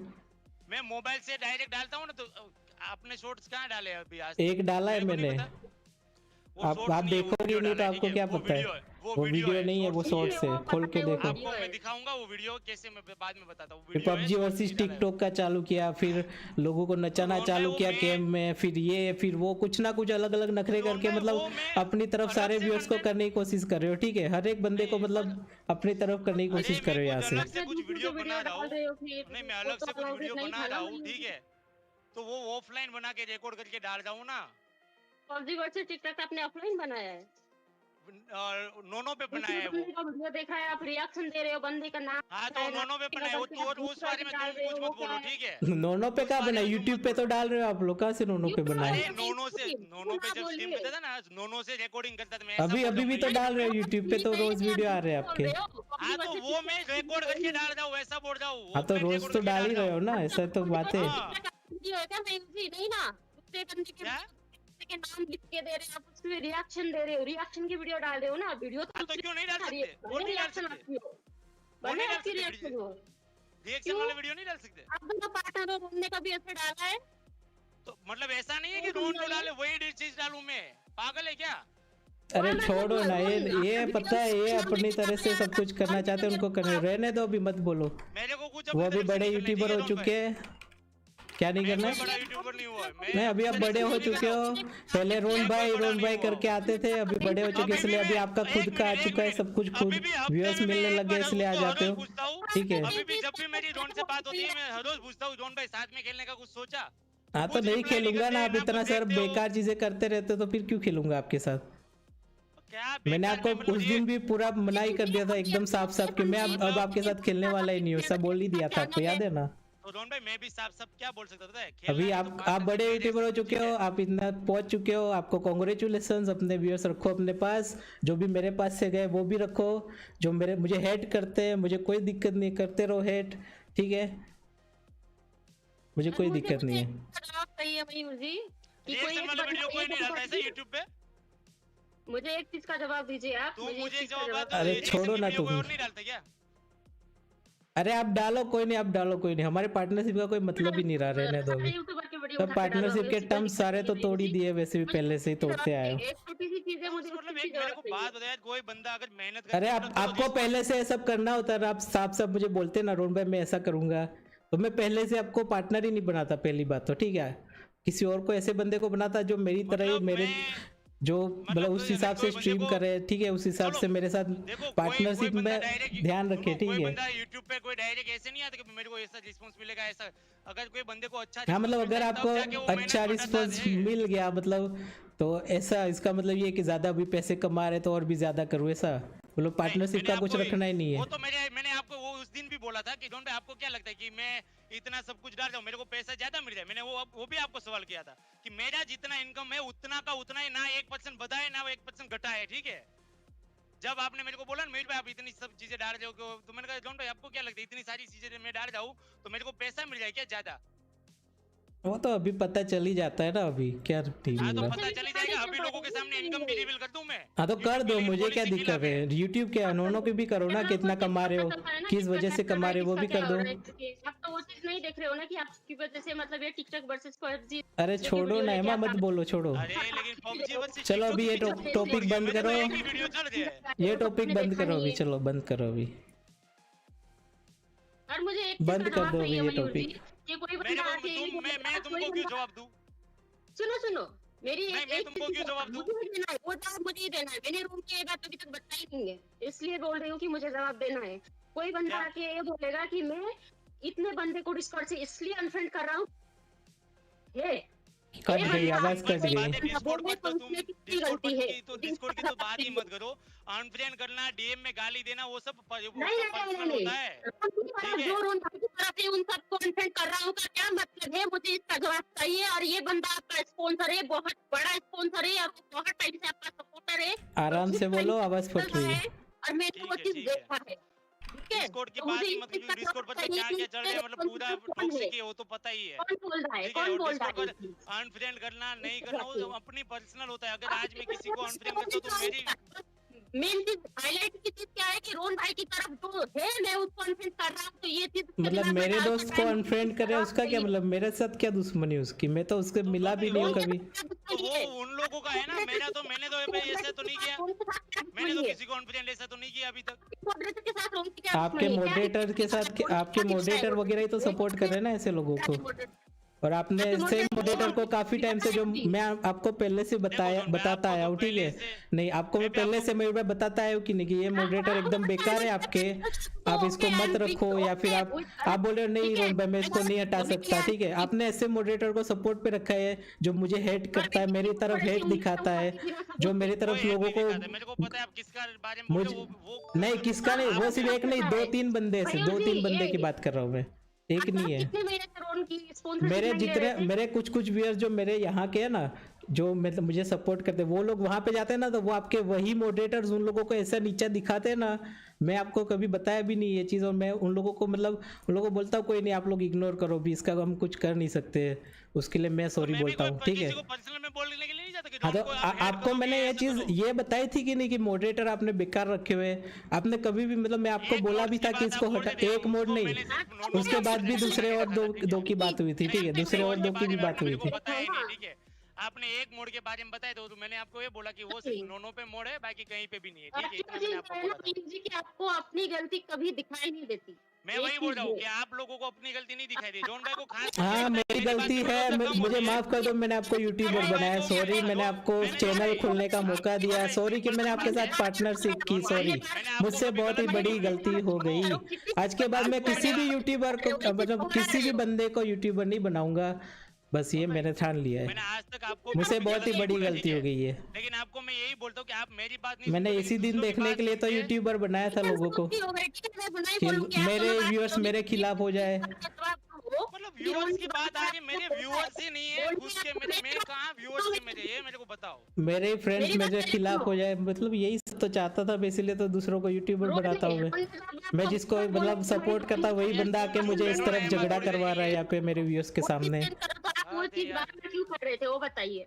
मैं मोबाइल से डायरेक्ट डालता हूँ ना, तो आपने शॉर्ट्स कहाँ डाले अभी? आज एक डाला है मैंने, आप देखोगे नहीं तो आपको क्या पता है। वो वीडियो नहीं है, वो शॉर्ट्स है, खोल के देखो। आपको मैं दिखाऊंगा वो वीडियो कैसे, मैं बाद में बताता हूँ। फिर PUBG वर्सेस टिकटॉक का चालू किया, फिर लोगों को नचाना चालू किया गेम में, फिर वो कुछ ना कुछ अलग अलग नखरे करके मतलब अपनी तरफ सारे व्यूअर्स को करने की कोशिश कर रहे हो। ठीक है, हर एक बंदे को मतलब अपनी तरफ करने की कोशिश कर रहे हो यहाँ से। अलग से कुछ वीडियो बना रहा हूँ, नहीं मैं अलग से कुछ वीडियो बना रहा हूँ। ठीक है, तो वो ऑफलाइन बना के रिकॉर्ड करके डाल रहा हूँ ना। PUBG वर्सेस टिकटॉक आपने ऑफलाइन बनाया है? नोनो पे बनाया है वो। वीडियो देखा है, आप रिएक्शन दे रहे हो बंदे का नाम। हाँ तो नोनो पे बनाया है वो, उस बारे में तुम कुछ मत बोलो। ठीक है, नोनो पे कहाँ बनाया? यूट्यूब पे तो डाल रहे हो आप लोग, कहाँ से नोनो पे बनाया? नोनो पे जब स्ट्रीम करता था ना, नोनो से रिकॉर्डिंग करता था मैं। अभी भी तो डाल रहे हो यूट्यूब पे, तो रोज वीडियो आ रहे हैं आपके। हाँ तो वो मैं रिकॉर्ड करके डाल रहा हूँ, वैसा बोल रहा हूँ। हाँ तो रोज तो डाल ही रहे हो ना, ऐसा तो बात है। नहीं ना, के नाम लिख के दे रहे हैं आप, उसमें रिएक्शन दे रहे हो, रिएक्शन की वीडियो डाल रहे हो ना। वीडियो तो क्यों नहीं डाल सकते? वो नहीं डाल सकते, बने आपकी रिएक्शन हो, रिएक्शन वाले वीडियो नहीं डाल सकते। आप दोनों पार्टनर हो, तुमने कभी ऐसे डाला है? तो मतलब ऐसा नहीं है कि रोन जो डाले वही चीज डालूं मैं, पागल है क्या? अरे छोड़ो ना, ये पता है ये अपनी तरह से सब कुछ करना चाहते हैं, उनको करने रहने दो, अभी मत बोलो। मेरे को कुछ वो अभी बड़े यूट्यूबर हो चुके हैं, क्या नहीं करना है? नहीं, अभी आप बड़े हो चुके हो। पहले रोन भाई करके आते थे, अभी बड़े हो चुके, इसलिए अभी आपका खुद का आ चुका है सब कुछ, खुद व्यूअर्स मिलने लगे इसलिए आ जाते हो। ठीक है, अभी भी जब भी मेरी रोन से बात होती है मैं हर रोज पूछता हूँ रोन भाई साथ में खेलने का कुछ सोचा? हाँ तो नहीं खेलूंगा ना, आप इतना सर बेकार चीजें करते रहते हो तो फिर क्यों खेलूंगा आपके साथ? मैंने आपको उस दिन भी पूरा मना ही कर दिया था एकदम साफ कि मैं अब आपके साथ खेलने वाला ही नहीं हूँ, सब बोल ही दिया था आपको, याद है ना? तो रोहन भाई मैं भी साफ साफ क्या बोल सकता था, खेलना अभी है तो आप बड़े partnership यूट्यूबर हो में चुके हो, आप इतना पहुंच चुके हो, आपको कॉन्ग्रेचुलेशन। अपने व्यूअर्स रखो अपने पास, जो भी मेरे पास से गए वो भी रखो। जो मुझे हेट करते हैं, मुझे कोई दिक्कत नहीं, करते रहो हेट, ठीक है, मुझे कोई दिक्कत नहीं है। है मयूर जी कि कोई रिएक्शन एक वाला वीडियो कोई नहीं डालता ऐसा बात YouTube पे। मुझे एक चीज का जवाब दीजिए आप। तुम मुझे एक चीज का जवाब दो, अरे reaction छोड़ो की ना वीडियो कोई तुम। और नहीं डालता क्या? अरे आप डालो, कोई नहीं, आप डालो, कोई नहीं, हमारे पार्टनरशिप का कोई मतलब ही नहीं रहा, रहने दो अभी। यूट्यूबर की वीडियो सब पार्टनरशिप के टर्म्स सारे तो तोड़ ही दिए, वैसे भी पहले से ही तोड़ते आए हो। एक छोटी सी चीज है, मुझे मतलब एक मेरे को बात बताया, कोई बंदा अगर मेहनत अरे करके आपको पहले से सब करना होता है, आप साफ साफ मुझे बोलते ना रोहन भाई मैं ऐसा करूंगा, तो मैं पहले से आपको पार्टनर ही नहीं बनाता। पहली बात तो ठीक है, किसी और को ऐसे बंदे को बनाता जो मेरी तरह ही मेरे जो मतलब उस हिसाब से स्ट्रीम करे, ठीक है, उस हिसाब से मेरे साथ पार्टनरशिप में ध्यान रखे, ठीक है। यूट्यूब पे कोई डायरेक्ट ऐसे नहीं आता कि मेरे को ऐसा रिस्पांस मिलेगा ऐसा। अगर कोई बंदे को अच्छा हाँ मतलब अगर आपको अच्छा रिस्पांस मिल गया मतलब, तो ऐसा इसका मतलब ये कि ज्यादा भी पैसे कमा रहे तो और भी ज्यादा करूँ, ऐसा मतलब पार्टनरशिप का कुछ रखना ही नहीं है। वो तो मैंने आपको वो उस दिन भी बोला था कि डॉन भाई आपको क्या लगता है कि मैं इतना सब कुछ डाल रहा हूँ मेरे को पैसा ज्यादा मिल जाए। मैंने वो भी आपको सवाल किया था कि मेरा जितना इनकम है उतना का उतना ही, ना 1% बढ़ा है ना 1% घटा है, ठीक है। जब आपने मेरे को बोला ना मयूर भाई आप इतनी सब चीजें डाल रहे हो, तो मैंने कहा डॉन भाई आपको क्या लगता है इतनी सारी चीजें मैं डाल जाऊँ तो मेरे को पैसा मिल जाए क्या ज्यादा? वो तो अभी पता चल ही जाता है ना, अभी क्या ठीक हाँ तो मिला। पता चली जाएगा। अभी लोगों के सामने इनकम भी रिवील कर दूं मैं। हाँ तो कर दो, मुझे क्या दिक्कत है, यूट्यूब के अनोनों की भी करो ना, कितना कमा रहे हो, किस वजह से कमा रहे हो वो भी कर दो। आप तो वो चीज नहीं देख रहे हो ना कि आपकी वजह से मतलब ये टिकटॉक वर्सेस PUBG। अरे छोड़ो ना एमा, मत बोलो, छोड़ो। अरे लेकिन PUBG वर्सेस चलो अभी ये टॉपिक बंद करो, वीडियो चल रही है। ये टॉपिक बंद करो अभी, चलो बंद करो अभी, और मुझे एक बंद कर दो अभी ये टॉपिक। ये कोई बंदा आके मैं तुमको क्यों जवाब दूं? सुनो मेरी मैं तुमको क्यों जवाब दूं? मुझे देना है, वो जवाब मुझे ही देना है। मैंने रूम की ये बात अभी तक बताई नहीं है, इसलिए बोल रही हूँ कि मुझे जवाब देना है। कोई बंदा आके ये बोलेगा कि मैं इतने बंदे को डिस्कॉर्ड से इसलिए अनफ्रेंड कर रहा हूँ, कट गई आवाज, कट गई। डिस्कॉर्ड की तो बात ही मत करो। अनफ्रेंड करना, डीएम में गाली देना वो सब पर्सनल होता है। जो रोन भाई की तरफ है उन सबको अनफ्रेंड कर रहा हूँ का क्या मतलब है, मुझे इसका जवाब चाहिए। और ये बंदा आपका स्पॉन्सर है, बहुत बड़ा स्पॉन्सर है और बहुत टाइम से आपका सपोर्टर है। आराम से बोलो, आवाज फट रही है। और मैंने वो चीज देखा है। डिस्कॉर्ड की बात ही मत कीजिए। डिस्कॉर्ड पर क्या-क्या चल रहा है मतलब पूरा टॉक्सिक है, वो तो पता ही है। कौन बोल रहा है, कौन बोल रहा है? अनफ्रेंड करना नहीं करना वो अपनी पर्सनल होता है। अगर आज मैं किसी को अनफ्रेंड करता हूं तो मेरी मेन चीज हाईलाइट की चीज क्या है कि रोहन भाई की तरफ जो है मैं उसको अनफ्रेंड कर रहा हूँ, तो ये चीज मतलब मेरे दोस्त को अनफ्रेंड करे उसका क्या मतलब, मेरे साथ क्या दुश्मनी उसकी, मैं तो उसके मिला भी नहीं हूँ कभी। तो वो उन लोगों का है ना, मैंने तो ऐसा तो नहीं किया, मैंने तो किसी को अनफ्रेंड ऐसा तो नहीं किया अभी तक। आपके मॉडरेटर के साथ, आपके मॉडरेटर वगैरह ही तो सपोर्ट कर रहे हैं ना ऐसे लोगों को। और आपने सेम मॉडरेटर को काफी टाइम से, जो मैं आपको पहले से बताता आया हूँ, ठीक है, नहीं आपको मैं पहले से मैं बताता आया हूँ कि नहीं कि ये मॉडरेटर एकदम बेकार है आपके, आप इसको मत रखो, या फिर आप बोल रहे हो नहीं रोहन भाई मैं इसको नहीं हटा सकता, ठीक है। आपने ऐसे मॉडरेटर को सपोर्ट पे रखा है जो मुझे हेट करता है, मेरी तरफ हेट दिखाता है, जो मेरी तरफ लोगों को मुझे नहीं, किसका नहीं, वो सिर्फ एक नहीं 2-3 बंदे से, 2-3 बंदे की बात कर रहा हूँ मैं, एक नहीं है। मेरे जितने मेरे कुछ व्यूअर्स जो मेरे यहाँ के है ना, जो मतलब मुझे सपोर्ट करते हैं, वो लोग वहां पे जाते हैं ना, तो वो आपके वही मॉडरेटर्स उन लोगों को ऐसा नीचा दिखाते हैं ना, मैं आपको कभी बताया भी नहीं ये चीज़। और मैं उन लोगों को मतलब उन लोगों को बोलता हूँ कोई नहीं, आप लोग इग्नोर करो भी, इसका हम कुछ कर नहीं सकते, उसके लिए मैं सॉरी बोलता हूँ, ठीक है। हाँ तो आपको मैंने ये चीज़ ये बताई थी कि नहीं कि मॉडरेटर आपने बेकार रखे हुए, आपने कभी भी मतलब मैं आपको बोला भी था कि इसको हटा, एक मोड नहीं, उसके बाद भी दूसरे और दो की बात हुई थी, ठीक है, दूसरे और 2 की भी बात हुई थी। आपने एक मोड के बारे में बताया तो मैंने आपको ये बोला कि वो सिर्फ नोनो पे मोड है, बाकी कहीं पे भी नहीं है, ठीक है, इतना मैंने आपको बोला था। कि आपको अपनी गलती कभी दिखाई नहीं देती। मैं वही बोल रहा हूँ कि आप लोगों को अपनी गलती नहीं दिखाई दी। जॉन भाई को खास हाँ मेरी गलती है, मुझे माफ कर दो, मैंने आपको यूट्यूबर बनाया, सॉरी, मैंने आपको चैनल खोलने का मौका दिया, सॉरी कि मैंने आपके साथ पार्टनरशिप की, सॉरी, मुझसे बहुत ही बड़ी गलती हो गई। आज के बाद मैं किसी भी यूट्यूबर को मतलब किसी भी बंदे को यूट्यूबर नहीं बनाऊंगा, बस ये मैंने ठान लिया है। मैंने आज तक आपको मुझसे बहुत ही बड़ी गलती हो गई है, लेकिन आपको मैं यही बोलता हूँ कि आप मेरी बात नहीं, मैंने इसी दिन देखने के लिए तो यूट्यूबर बनाया था लोगों को कि मेरे व्यूअर्स मेरे खिलाफ हो जाए। को मतलब व्यूअर्स की बात आ रही, मेरे व्यूअर्स ही नहीं है घुस के, मैं कहाँ व्यूअर्स थे मेरे, ये मेरे को बताओ। मेरे फ्रेंड्स मेरे खिलाफ हो जाए, मतलब यही तो चाहता था, इसीलिए तो दूसरों को यूट्यूबर बनाता हूँ मैं जिसको मतलब सपोर्ट करता वही बंदा आके मुझे इस तरफ झगड़ा करवा रहा है यहाँ पे मेरे व्यूअर्स के सामने। आप वो चीज बात क्यों कर रहे थे वो बताइए,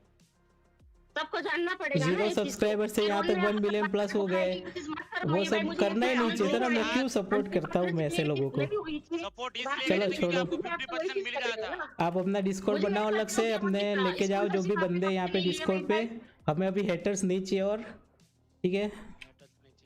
सबको जानना पड़ेगा। 0 सब्सक्राइबर से यहाँ पे 1 मिलियन प्लस हो गए, वो सब करना ही नहीं चाहिए था ना। मैं क्यों सपोर्ट करता हूँ मैं ऐसे लोगों को। सपोर्ट इसलिए चलो करते थे कि छोड़ो, आपको 50% मिल रहा था। आप अपना डिस्कॉर्ड बनाओ अलग से, अपने लेके जाओ जो भी बंदे यहाँ पे डिस्कॉर्ड पे। हमें अभी हेटर्स नहीं चाहिए और ठीक है।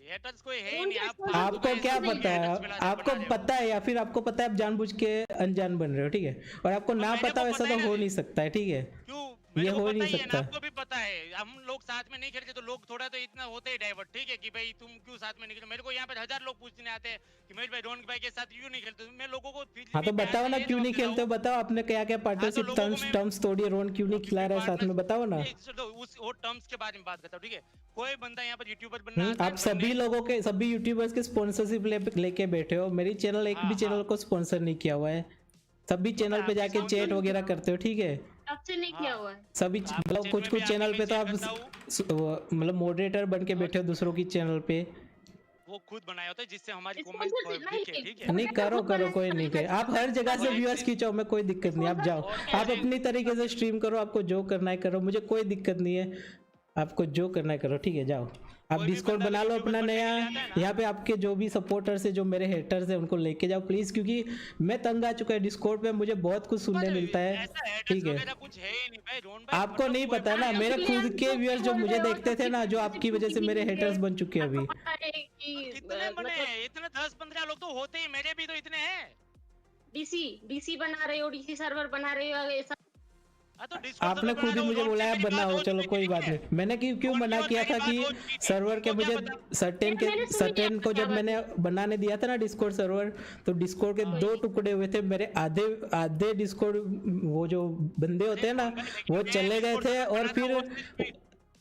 हेटर्स कोई है ही नहीं। आपको क्या पता है, आपको पता है या फिर आपको पता है आप जानबूझ के अनजान बन रहे हो, ठीक है। और आपको ना पता वैसा तो हो नहीं सकता है, ठीक है। क्यों ये हो नहीं सकता। आपको भी पता है हम लोग साथ में नहीं खेलते तो लोग थोड़ा तो इतना होते ही डाइवर्ट, ठीक है कि भाई तुम क्यों साथ में नहीं खेलते। मेरे को यहाँ पर 1000 लोग पूछने आते हैं कि महेश भाई रोहन भाई के साथ क्यों नहीं खेलते। मैं लोगों को हाँ तो बताओ ना क्यों नहीं खेलते हो, बताओ आपने क्या क्या पार्टनरशिप टर्म्स तोड़ी है, रोहन क्यों नहीं खिला रहा है साथ में, बताओ ना। उस वो टर्म्स के बारे में बात करता हूँ, ठीक है। कोई बंदा यहाँ पर यूट्यूबर बनना आप सभी लोगों के, सभी यूट्यूबर्स के स्पॉन्सरशिप लेके बैठे हो। मेरी चैनल एक भी चैनल को स्पॉन्सर नहीं किया हुआ है। सभी चैनल पे जाके चैट वगैरह करते हो, ठीक है। आपसे नहीं किया हुआ है सभी मतलब कुछ चैनल पे तो आप मतलब मॉडरेटर बन के बैठे हो दूसरों की चैनल पे। वो खुद बनाया होता है जिससे हमारी कमेंट दिखे, ठीक है। नहीं करो कोई नहीं करे। आप हर जगह से व्यूअर्स खींचो, मैं कोई दिक्कत नहीं। आप जाओ, आप अपनी तरीके से स्ट्रीम करो, आपको जो करना है करो, मुझे कोई दिक्कत नहीं है। आपको जो करना है करो, ठीक है। जाओ आप डिस्कॉर्ड बना लो अपना नया, यहाँ पे आपके जो भी सपोर्टर्स है, जो मेरे हेटर्स है, उनको लेके जाओ प्लीज, क्योंकि मैं तंग आ चुका है डिस्कॉर्ड पे। मुझे बहुत कुछ सुनने मिलता है, ठीक है। आपको नहीं पता ना, मेरे खुद के व्यूअर्स जो मुझे देखते थे ना, जो आपकी वजह से मेरे हेटर्स बन चुके हैं अभी। कितने बने? इतने 10-15 लोग तो होते ही, मेरे भी तो इतने हैं। डीसी बना रहे हो, डीसी सर्वर बना रहे हो, ऐसा आपने खुद ही मुझे बोला है बनाओ, चलो कोई बात नहीं। मैंने क्यों मना किया था कि सर्वर के मुझे सर्टेन को जब मैंने बनाने दिया था ना डिस्कॉर्ड सर्वर, तो डिस्कॉर्ड के 2 टुकड़े हुए थे। मेरे आधे डिस्कॉर्ड वो जो बंदे होते हैं ना, वो चले गए थे और फिर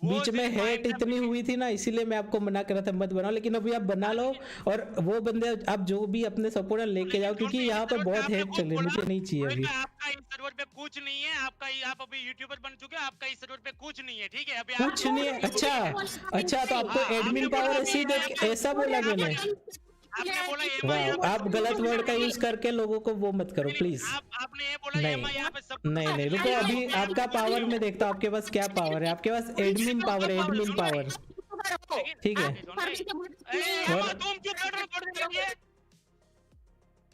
बीच में हेट इतनी हुई थी ना, इसीलिए मैं आपको मना कर रहा था मत बनाओ। लेकिन अभी आप बना लो और वो बंदे आप जो भी अपने सपोर्टर लेके जाओ, क्योंकि यहाँ पे बहुत हेट चल रही है, मुझे नहीं चाहिए अभी। आपका इस सर्वर पे कुछ नहीं है, आप अभी यूट्यूबर बन चुके हो, आपका इस सर्वर पे कुछ नहीं है, ठीक है। अभी कुछ नहीं है, अच्छा तो आपको एडमिन पावर ऐसा बोला मैंने? आप गलत वर्ड का यूज करके लोगों को वो मत करो प्लीज। आपने ये बोला नहीं रुको, अभी आपका पावर में देखता हूँ आपके पास क्या पावर है। आपके पास एडमिन पावर है, एडमिन पावर, ठीक है।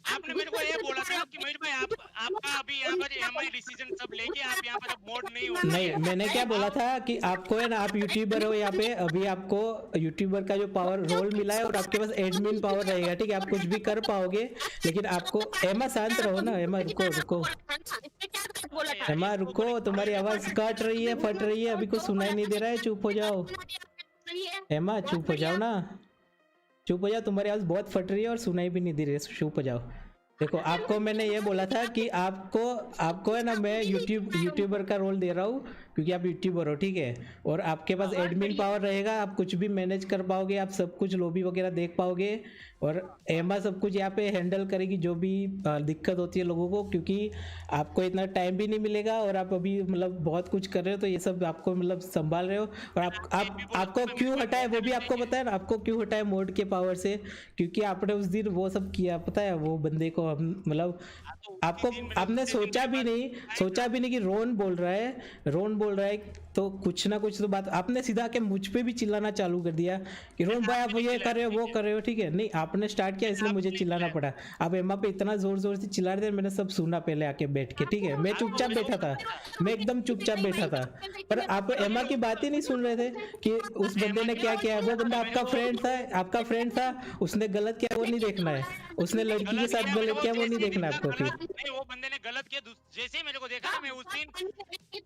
आपने मेरे को ये बोला था कि महेश भाई आपका अभी यहाँ पर एमआई डिसीजन सब लेके आप यहाँ पर अब मोड नहीं हो। नहीं, मैंने क्या बोला था कि आपको है ना, आप यूट्यूबर हो यहाँ पे, अभी आपको यूट्यूबर का जो पावर रोल मिला है और आपके पास एडमिन पावर रहेगा, ठीक है। आप कुछ भी कर पाओगे, लेकिन आपको एमा शांत रहो ना। एमा रुको एमा रुको, तुम्हारी आवाज कट रही है, फट रही है, अभी कुछ सुनाई नहीं दे रहा है। चुप हो जाओ एमा, चुप हो जाओ ना, चुप हो जाओ। तुम्हारी आवाज बहुत फट रही है और सुनाई भी नहीं दे रही है, चुप हो जाओ। देखो आपको मैंने ये बोला था कि आपको है ना, मैं यूट्यूबर का रोल दे रहा हूँ क्योंकि आप यूट्यूबर हो, ठीक है। और आपके पास एडमिन पावर रहेगा, आप कुछ भी मैनेज कर पाओगे, आप सब कुछ लॉबी वगैरह देख पाओगे। और एमा सब कुछ यहाँ पे हैंडल करेगी जो भी दिक्कत होती है लोगों को, क्योंकि आपको इतना टाइम भी नहीं मिलेगा और आप अभी मतलब बहुत कुछ कर रहे हो, तो ये सब आपको मतलब संभाल रहे हो। और आपको क्यों हटाए वो भी आपको पता है ना, आपको क्यों हटाए मोड के पावर से, क्योंकि आपने उस दिन वो सब किया, पता है। वो बंदे को मतलब आपने सोचा भी नहीं कि रोहन बोल रहा है, तो कुछ ना कुछ तो बात आपने सीधा के मुझ पे भी चिल्लाना चालू कर दिया कि रोहन भाई आप ये कर रहे हो, वो कर रहे हो, ठीक है। नहीं, आपने स्टार्ट किया इसलिए मुझे चिल्लाना पड़ा। आप एमा पे इतना जोर से चिल्ला रहे थे, मैंने सब सुना पहले आके बैठ के, ठीक है। मैं चुपचाप बैठा था, मैं एकदम चुपचाप बैठा था, पर आप एमा की बात ही नहीं सुन रहे थे कि उस बंदे ने क्या किया। वो बंदा आपका फ्रेंड था, उसने गलत किया वो नहीं देखना है, उसने लड़की के साथ गलत किया वो नहीं देखना है आपको। फिर वो बंदे ने गलत किया, जैसे ही मेरे को देखा ना, मैं उस दिन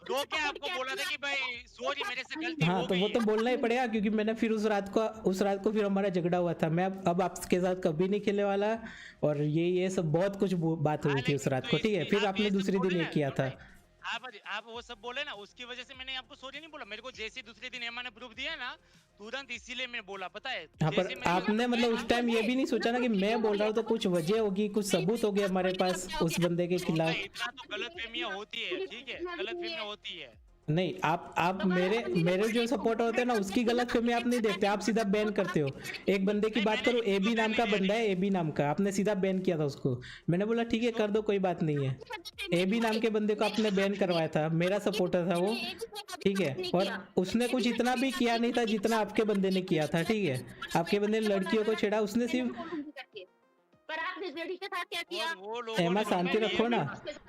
रो के आपको बोला था कि भाई सॉरी मेरे से गलती हो गई। हाँ तो वो तो बोलना ही पड़ेगा, क्योंकि मैंने फिर उस रात को फिर हमारा झगड़ा हुआ था। मैं अब आपके साथ कभी नहीं खेलने वाला, और ये सब बहुत कुछ बात हुई थी उस रात को, ठीक है। फिर आपने दूसरे दिन ये किया था। आप वो सब बोले ना, उसकी वजह से मैंने आपको सॉरी नहीं बोला। मेरे को जैसे दूसरे दिन एमा ने प्रूफ दिया ना, तुरंत इसीलिए मैंने बोला, पता है। हाँ, पर आपने मतलब उस टाइम ये भी नहीं सोचा ना कि मैं बोल रहा हूँ तो कुछ वजह होगी, कुछ सबूत होगी हमारे पास उस बंदे के खिलाफ। इतना तो गलतफहमियां होती है, ठीक है, गलतफहमियां होती है। नहीं, आप मेरे जो सपोर्टर होते हैं ना, उसकी गलतफहमी आप नहीं देखते, आप सीधा बैन करते हो। एक बंदे की बात करो, एबी नाम का बंदा है, एबी नाम का, आपने सीधा बैन किया था उसको। मैंने बोला ठीक है कर दो, कोई बात नहीं है। एबी नाम के बंदे को आपने बैन करवाया था, मेरा सपोर्टर था वो, ठीक है। और उसने कुछ इतना भी किया नहीं था जितना आपके बंदे ने किया था, ठीक है। आपके बंदे ने लड़कियों को छेड़ा, उसने सिर्फ पर आपने जेडी के साथ क्या किया? एमा शांति रखो ना।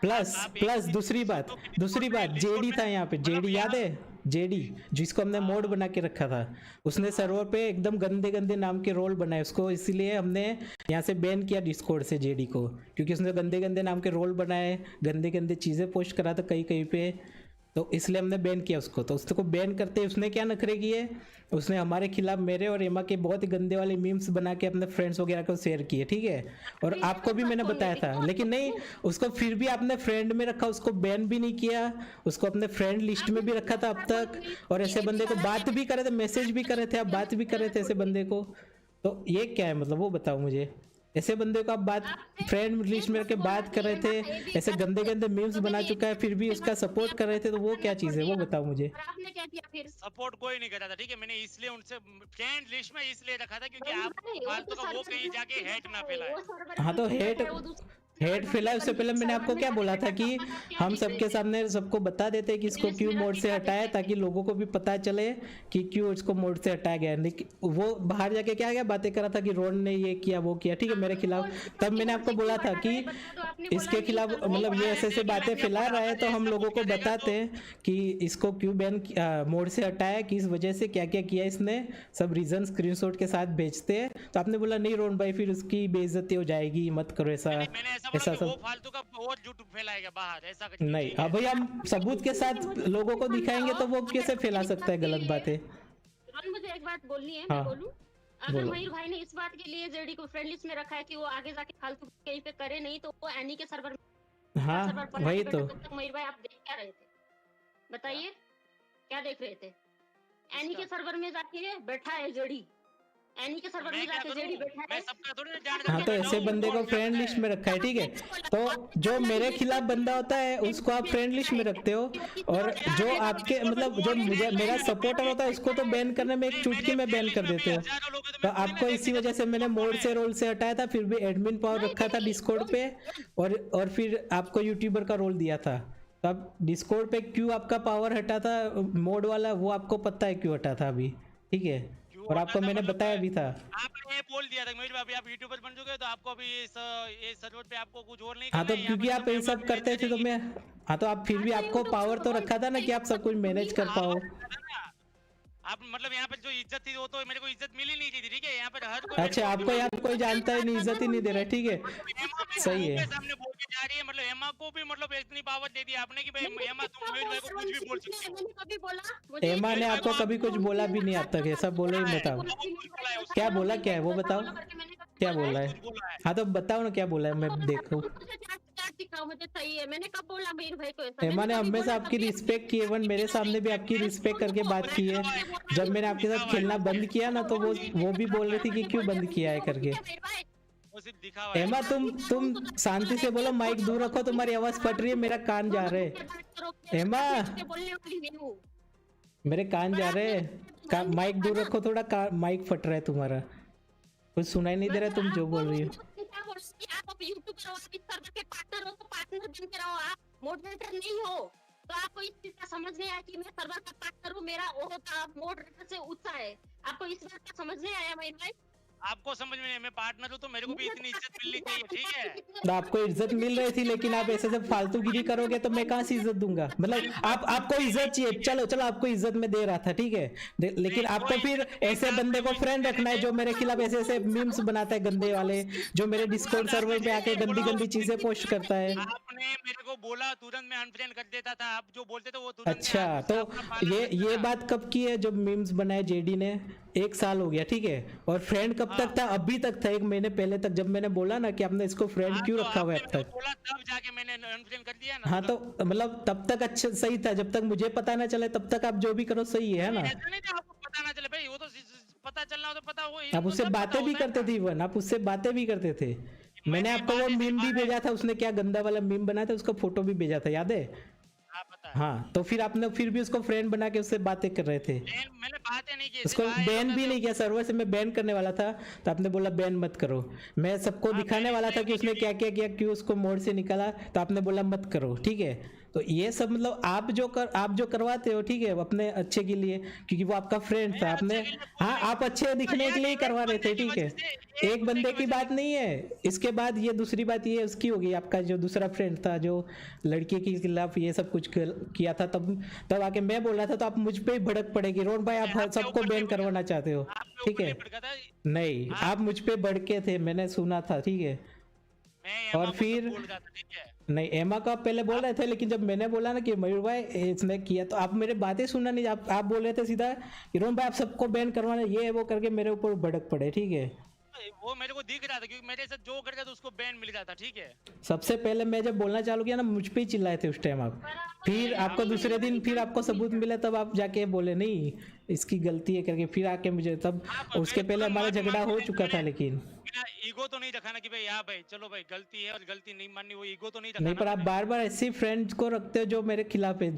प्लस दूसरी बात जेडी था यहाँ पे, जेडी याद है? जेडी जिसको हमने मोड बना के रखा था, उसने सर्वर पे एकदम गंदे गंदे नाम के रोल बनाए उसको, इसीलिए हमने यहाँ से बैन किया डिस्कॉर्ड से जेडी को, क्योंकि उसने गंदे गंदे नाम के रोल बनाए, गंदे गंदे चीज़ें पोस्ट करा था कहीं कहीं पे, तो इसलिए हमने बैन किया उसको। तो उसको बैन करते उसने क्या नखरे किए, उसने हमारे खिलाफ मेरे और एमा के बहुत ही गंदे वाले मीम्स बना के अपने फ्रेंड्स वगैरह को शेयर किए, ठीक है। और आपको भी मैंने बताया था, लेकिन नहीं, उसको फिर भी आपने फ्रेंड में रखा, उसको बैन भी नहीं किया, उसको अपने फ्रेंड लिस्ट में भी रखा था अब तक। और ऐसे बंदे को बात भी करे थे, मैसेज भी करे थे, आप बात भी करे थे ऐसे बंदे को, तो ये क्या है मतलब वो बताओ मुझे। ऐसे बंदे को आप बात फ्रेंड लिस्ट में रख के बात कर रहे थे, ऐसे गंदे गंदे मीम्स बना चुका है, फिर भी उसका सपोर्ट कर रहे थे, तो वो क्या चीज है वो बताओ मुझे। आपने क्या किया फिर? सपोर्ट कोई नहीं करता था, ठीक है। मैंने इसलिए उनसे फ्रेंड लिस्ट में इसलिए रखा था क्योंकि आप फालतू का वो कहीं जाके हेट ना फैलाए। हाँ तो हेट फैलाए, उससे पहले मैंने आपको क्या बोला था कि हम सबके सामने सबको बता देते कि इसको क्यों मोड से हटाया, ताकि लोगों को भी पता चले कि क्यों इसको मोड से हटाया गया। लेकिन वो बाहर जाके क्या गया बातें करा था कि रोन ने ये किया वो किया, ठीक है, मेरे खिलाफ। तब मैंने आपको बोला था कि इसके खिलाफ मतलब ये ऐसे बातें फैला रहा है, तो हम लोगों को बताते हैं कि इसको क्यों बैन मोड से हटाया, किस वजह से, क्या क्या किया इसने, सब रीजन स्क्रीनशॉट के साथ भेजते हैं। तो आपने बोला नहीं रोन भाई फिर उसकी बेइज्जती हो जाएगी, मत करो ऐसा ऐसा सब। वो फालतू का और झूठ फैलाएगा बाहर, ऐसा कुछ नहीं। अब भाई हम सबूत के साथ लोगों को दिखाएंगे तो वो कैसे फैला सकता है गलत बातें। मुझे एक बात बोलनी है, हाँ, मैं बोलूं? अगर मयूर भाई ने इस बात के लिए जेडी को फ्रेंड लिस्ट में रखा है कि वो आगे जाके फालतू कहीं पे करे नहीं, तो वो एनी के सर्वर में, हाँ वही तो। मयूर भाई आप देख क्या रहे थे बताइए, क्या देख रहे थे? एनी के सर्वर में जाके बैठा है जेडी, एनी के सर्वर में जाके जेडी बैठा है। हाँ तो ऐसे बंदे को फ्रेंड लिस्ट में रखा है, ठीक है। तो जो मेरे खिलाफ बंदा होता है उसको आप फ्रेंड लिस्ट में रखते हो, और जो आपके मतलब जो मुझे मेरा सपोर्टर होता है उसको तो बैन करने में एक चुटकी में बैन कर देते हो। तो आपको इसी वजह से मैंने मोड से रोल से हटाया था, फिर भी एडमिन पावर रखा था डिस्कॉर्ड पे, और फिर आपको यूट्यूबर का रोल दिया था। तो अब डिस्कॉर्ड पे क्यों आपका पावर हटा था मोड वाला, वो आपको पता है क्यों हटा था अभी, ठीक है। और आपको मैंने बताया भी था। आपने बोल दिया था मयूर भाई आप यूट्यूबर बन चुके हो, तो आपको अभी ये सर्वर पे आपको कुछ और नहीं करना। हाँ तो क्योंकि आप ये सब करते थे तो मैं, हाँ तो आप फिर भी आपको पावर तो रखा था ना कि आप सब कुछ मैनेज कर पाओ। आप मतलब यहाँ पे जो इज्जत थी वो तो मेरे को इज्जत मिली नहीं थी, ठीक है। यहाँ पे हर कोई, अच्छा आपको यहाँ कोई जानता है नहीं, इज्जत ही नहीं दे रहा, ठीक है, सही है। सामने बोल के जा रही है, मतलब एमा को भी मतलब इतनी पावर दे दी आपने कि भाई एमा तुम मयूर भाई को कुछ भी बोल सकते हो। एमा ने आपको कभी कुछ बोला भी नहीं आज तक, ऐसा बोलो ही बताओ। क्या बोला, क्या है वो बताओ, क्या बोला है? हाँ तो बताओ ना क्या बोला है, मैं देखूं। मुझे सही है, मैंने कब बोला मयूर भाई को ऐसा? एमा ने हमेशा आपकी रिस्पेक्ट की है, इवन मेरे सामने भी आपकी रिस्पेक्ट करके बात की है। जब मैंने आपके साथ खेलना बंद किया ना, तो वो भी बोल रही थी कि क्यों बंद किया है करके। एमा तुम शांति से बोलो, माइक दूर रखो, तुम्हारी आवाज फट रही है, मेरा कान जा रहे है। एमा मेरे कान जा रहे हैं, माइक दूर रखो थोड़ा, माइक फट रहा है तुम्हारा, कुछ सुनाई नहीं दे रहा तुम जो बोल रही हो। आप यूट्यूबर हो, इस सर्वर के पार्टनर हो, तो पार्टनर बन के रहो, आप मॉडरेटर नहीं हो। तो आपको इस चीज का समझ नहीं आया कि मैं सर्वर का पार्टनर हूँ, मेरा ओहदा मॉडरेटर से ऊंचा है। आपको इस बात का समझ नहीं आया मयूर भाई? आपको समझ में नहीं, मैं पार्टनर हूँ तो मेरे को भी इतनी इज्जत मिलनी चाहिए, ठीक है। तो आपको इज्जत मिल रही थी, लेकिन आप ऐसे जब फालतूगिरी करोगे तो मैं कहाँ से इज्जत दूंगा? मतलब आपको इज्जत चाहिए, चलो आपको इज्जत में दे रहा था, ठीक है, लेकिन आपको फिर ऐसे बंदे को फ्रेंड रखना है जो मेरे खिलाफ ऐसे मीम्स बनाता है गंदे वाले, जो मेरे डिस्कॉर्ड सर्वर पे आके गंदी चीजें पोस्ट करता है। आपने मेरे को बोला, तुरंत मैं अनफ्रेंड कर देता था, आप जो बोलते थे वो तुरंत। अच्छा तो ये बात कब की है जब मीम्स बनाए जेडी ने? 1 साल हो गया, ठीक है। और फ्रेंड कब तक था? अभी तक था, 1 महीने पहले तक, जब मैंने बोला ना कि आपने इसको फ्रेंड क्यों रखा हुआ है अब तक। बोला तब जाके मैंने अनफ्रेंड कर दिया ना। हाँ तो मतलब तब तक अच्छा सही था, जब तक मुझे पता ना चले तब तक आप जो भी करो सही है ना। ऐसा नहीं था आपको पता ना चले भाई, वो तो पता चलना हो तो पता हो। आप उससे बातें भी करते थे इवन, आप उससे बातें भी करते थे। मैंने आपको वो मीम भी भेजा था, उसने क्या गंदा वाला मीम बनाया था, उसका फोटो भी भेजा था, याद है? हाँ तो फिर आपने फिर भी उसको फ्रेंड बना के उससे बातें कर रहे थे। मैंने बातें नहीं की, उसको बैन भी नहीं किया, सर्वर से मैं बैन करने वाला था तो आपने बोला बैन मत करो। मैं सबको दिखाने वाला था कि उसने क्या क्या किया, क्यों उसको मोड से निकाला, तो आपने बोला मत करो, ठीक है। तो ये सब मतलब आप जो करवाते हो, ठीक है, अपने अच्छे के लिए, क्योंकि वो आपका फ्रेंड था। आपने हाँ आप अच्छे दिखने के लिए करवा रहे थे, ठीक है। एक बंदे की बात नहीं है। इसके बाद ये दूसरी बात ये उसकी होगी, आपका जो दूसरा फ्रेंड था जो लड़की के खिलाफ ये सब कुछ किया था, तब आके मैं बोल रहा था तो आप मुझ पे ही भड़क पड़ेगी। रोहन भाई आप सबको बैन करवाना चाहते हो, ठीक है। नहीं आप मुझ पे भड़के थे, मैंने सुना था, ठीक है। और फिर नहीं एमा को आप पहले बोल रहे थे, लेकिन जब मैंने बोला ना कि मयूर भाई इसने किया, तो आप मेरे बातें सुनना नहीं, आप बोल रहे थे सीधा कि रोहन भाई आप सबको बैन करवाना, ये वो करके मेरे ऊपर भड़क पड़े, ठीक है। वो मेरे को दिख रहा था क्योंकि मेरे साथ जो करता था उसको बैन मिल जाता, ठीक है। सबसे पहले मैं जब बोलना चालू किया ना, मुझ पे ही चिल्लाए थे उस टाइम आप। फिर आपको दूसरे दिन फिर आपको सबूत मिला, तब आप जाके बोले नहीं इसकी गलती है करके, फिर आके मुझे तब उसके पहले हमारा झगड़ा हो चुका था। लेकिन ईगो तो नहीं रखाना कि भाई हाँ भाई चलो भाई गलती है और गलती नहीं माननी, वो ईगो तो नहीं रखाना। नहीं पर आप बार बार ऐसे फ्रेंड्स को रखते हो जो मेरे खिलाफ है,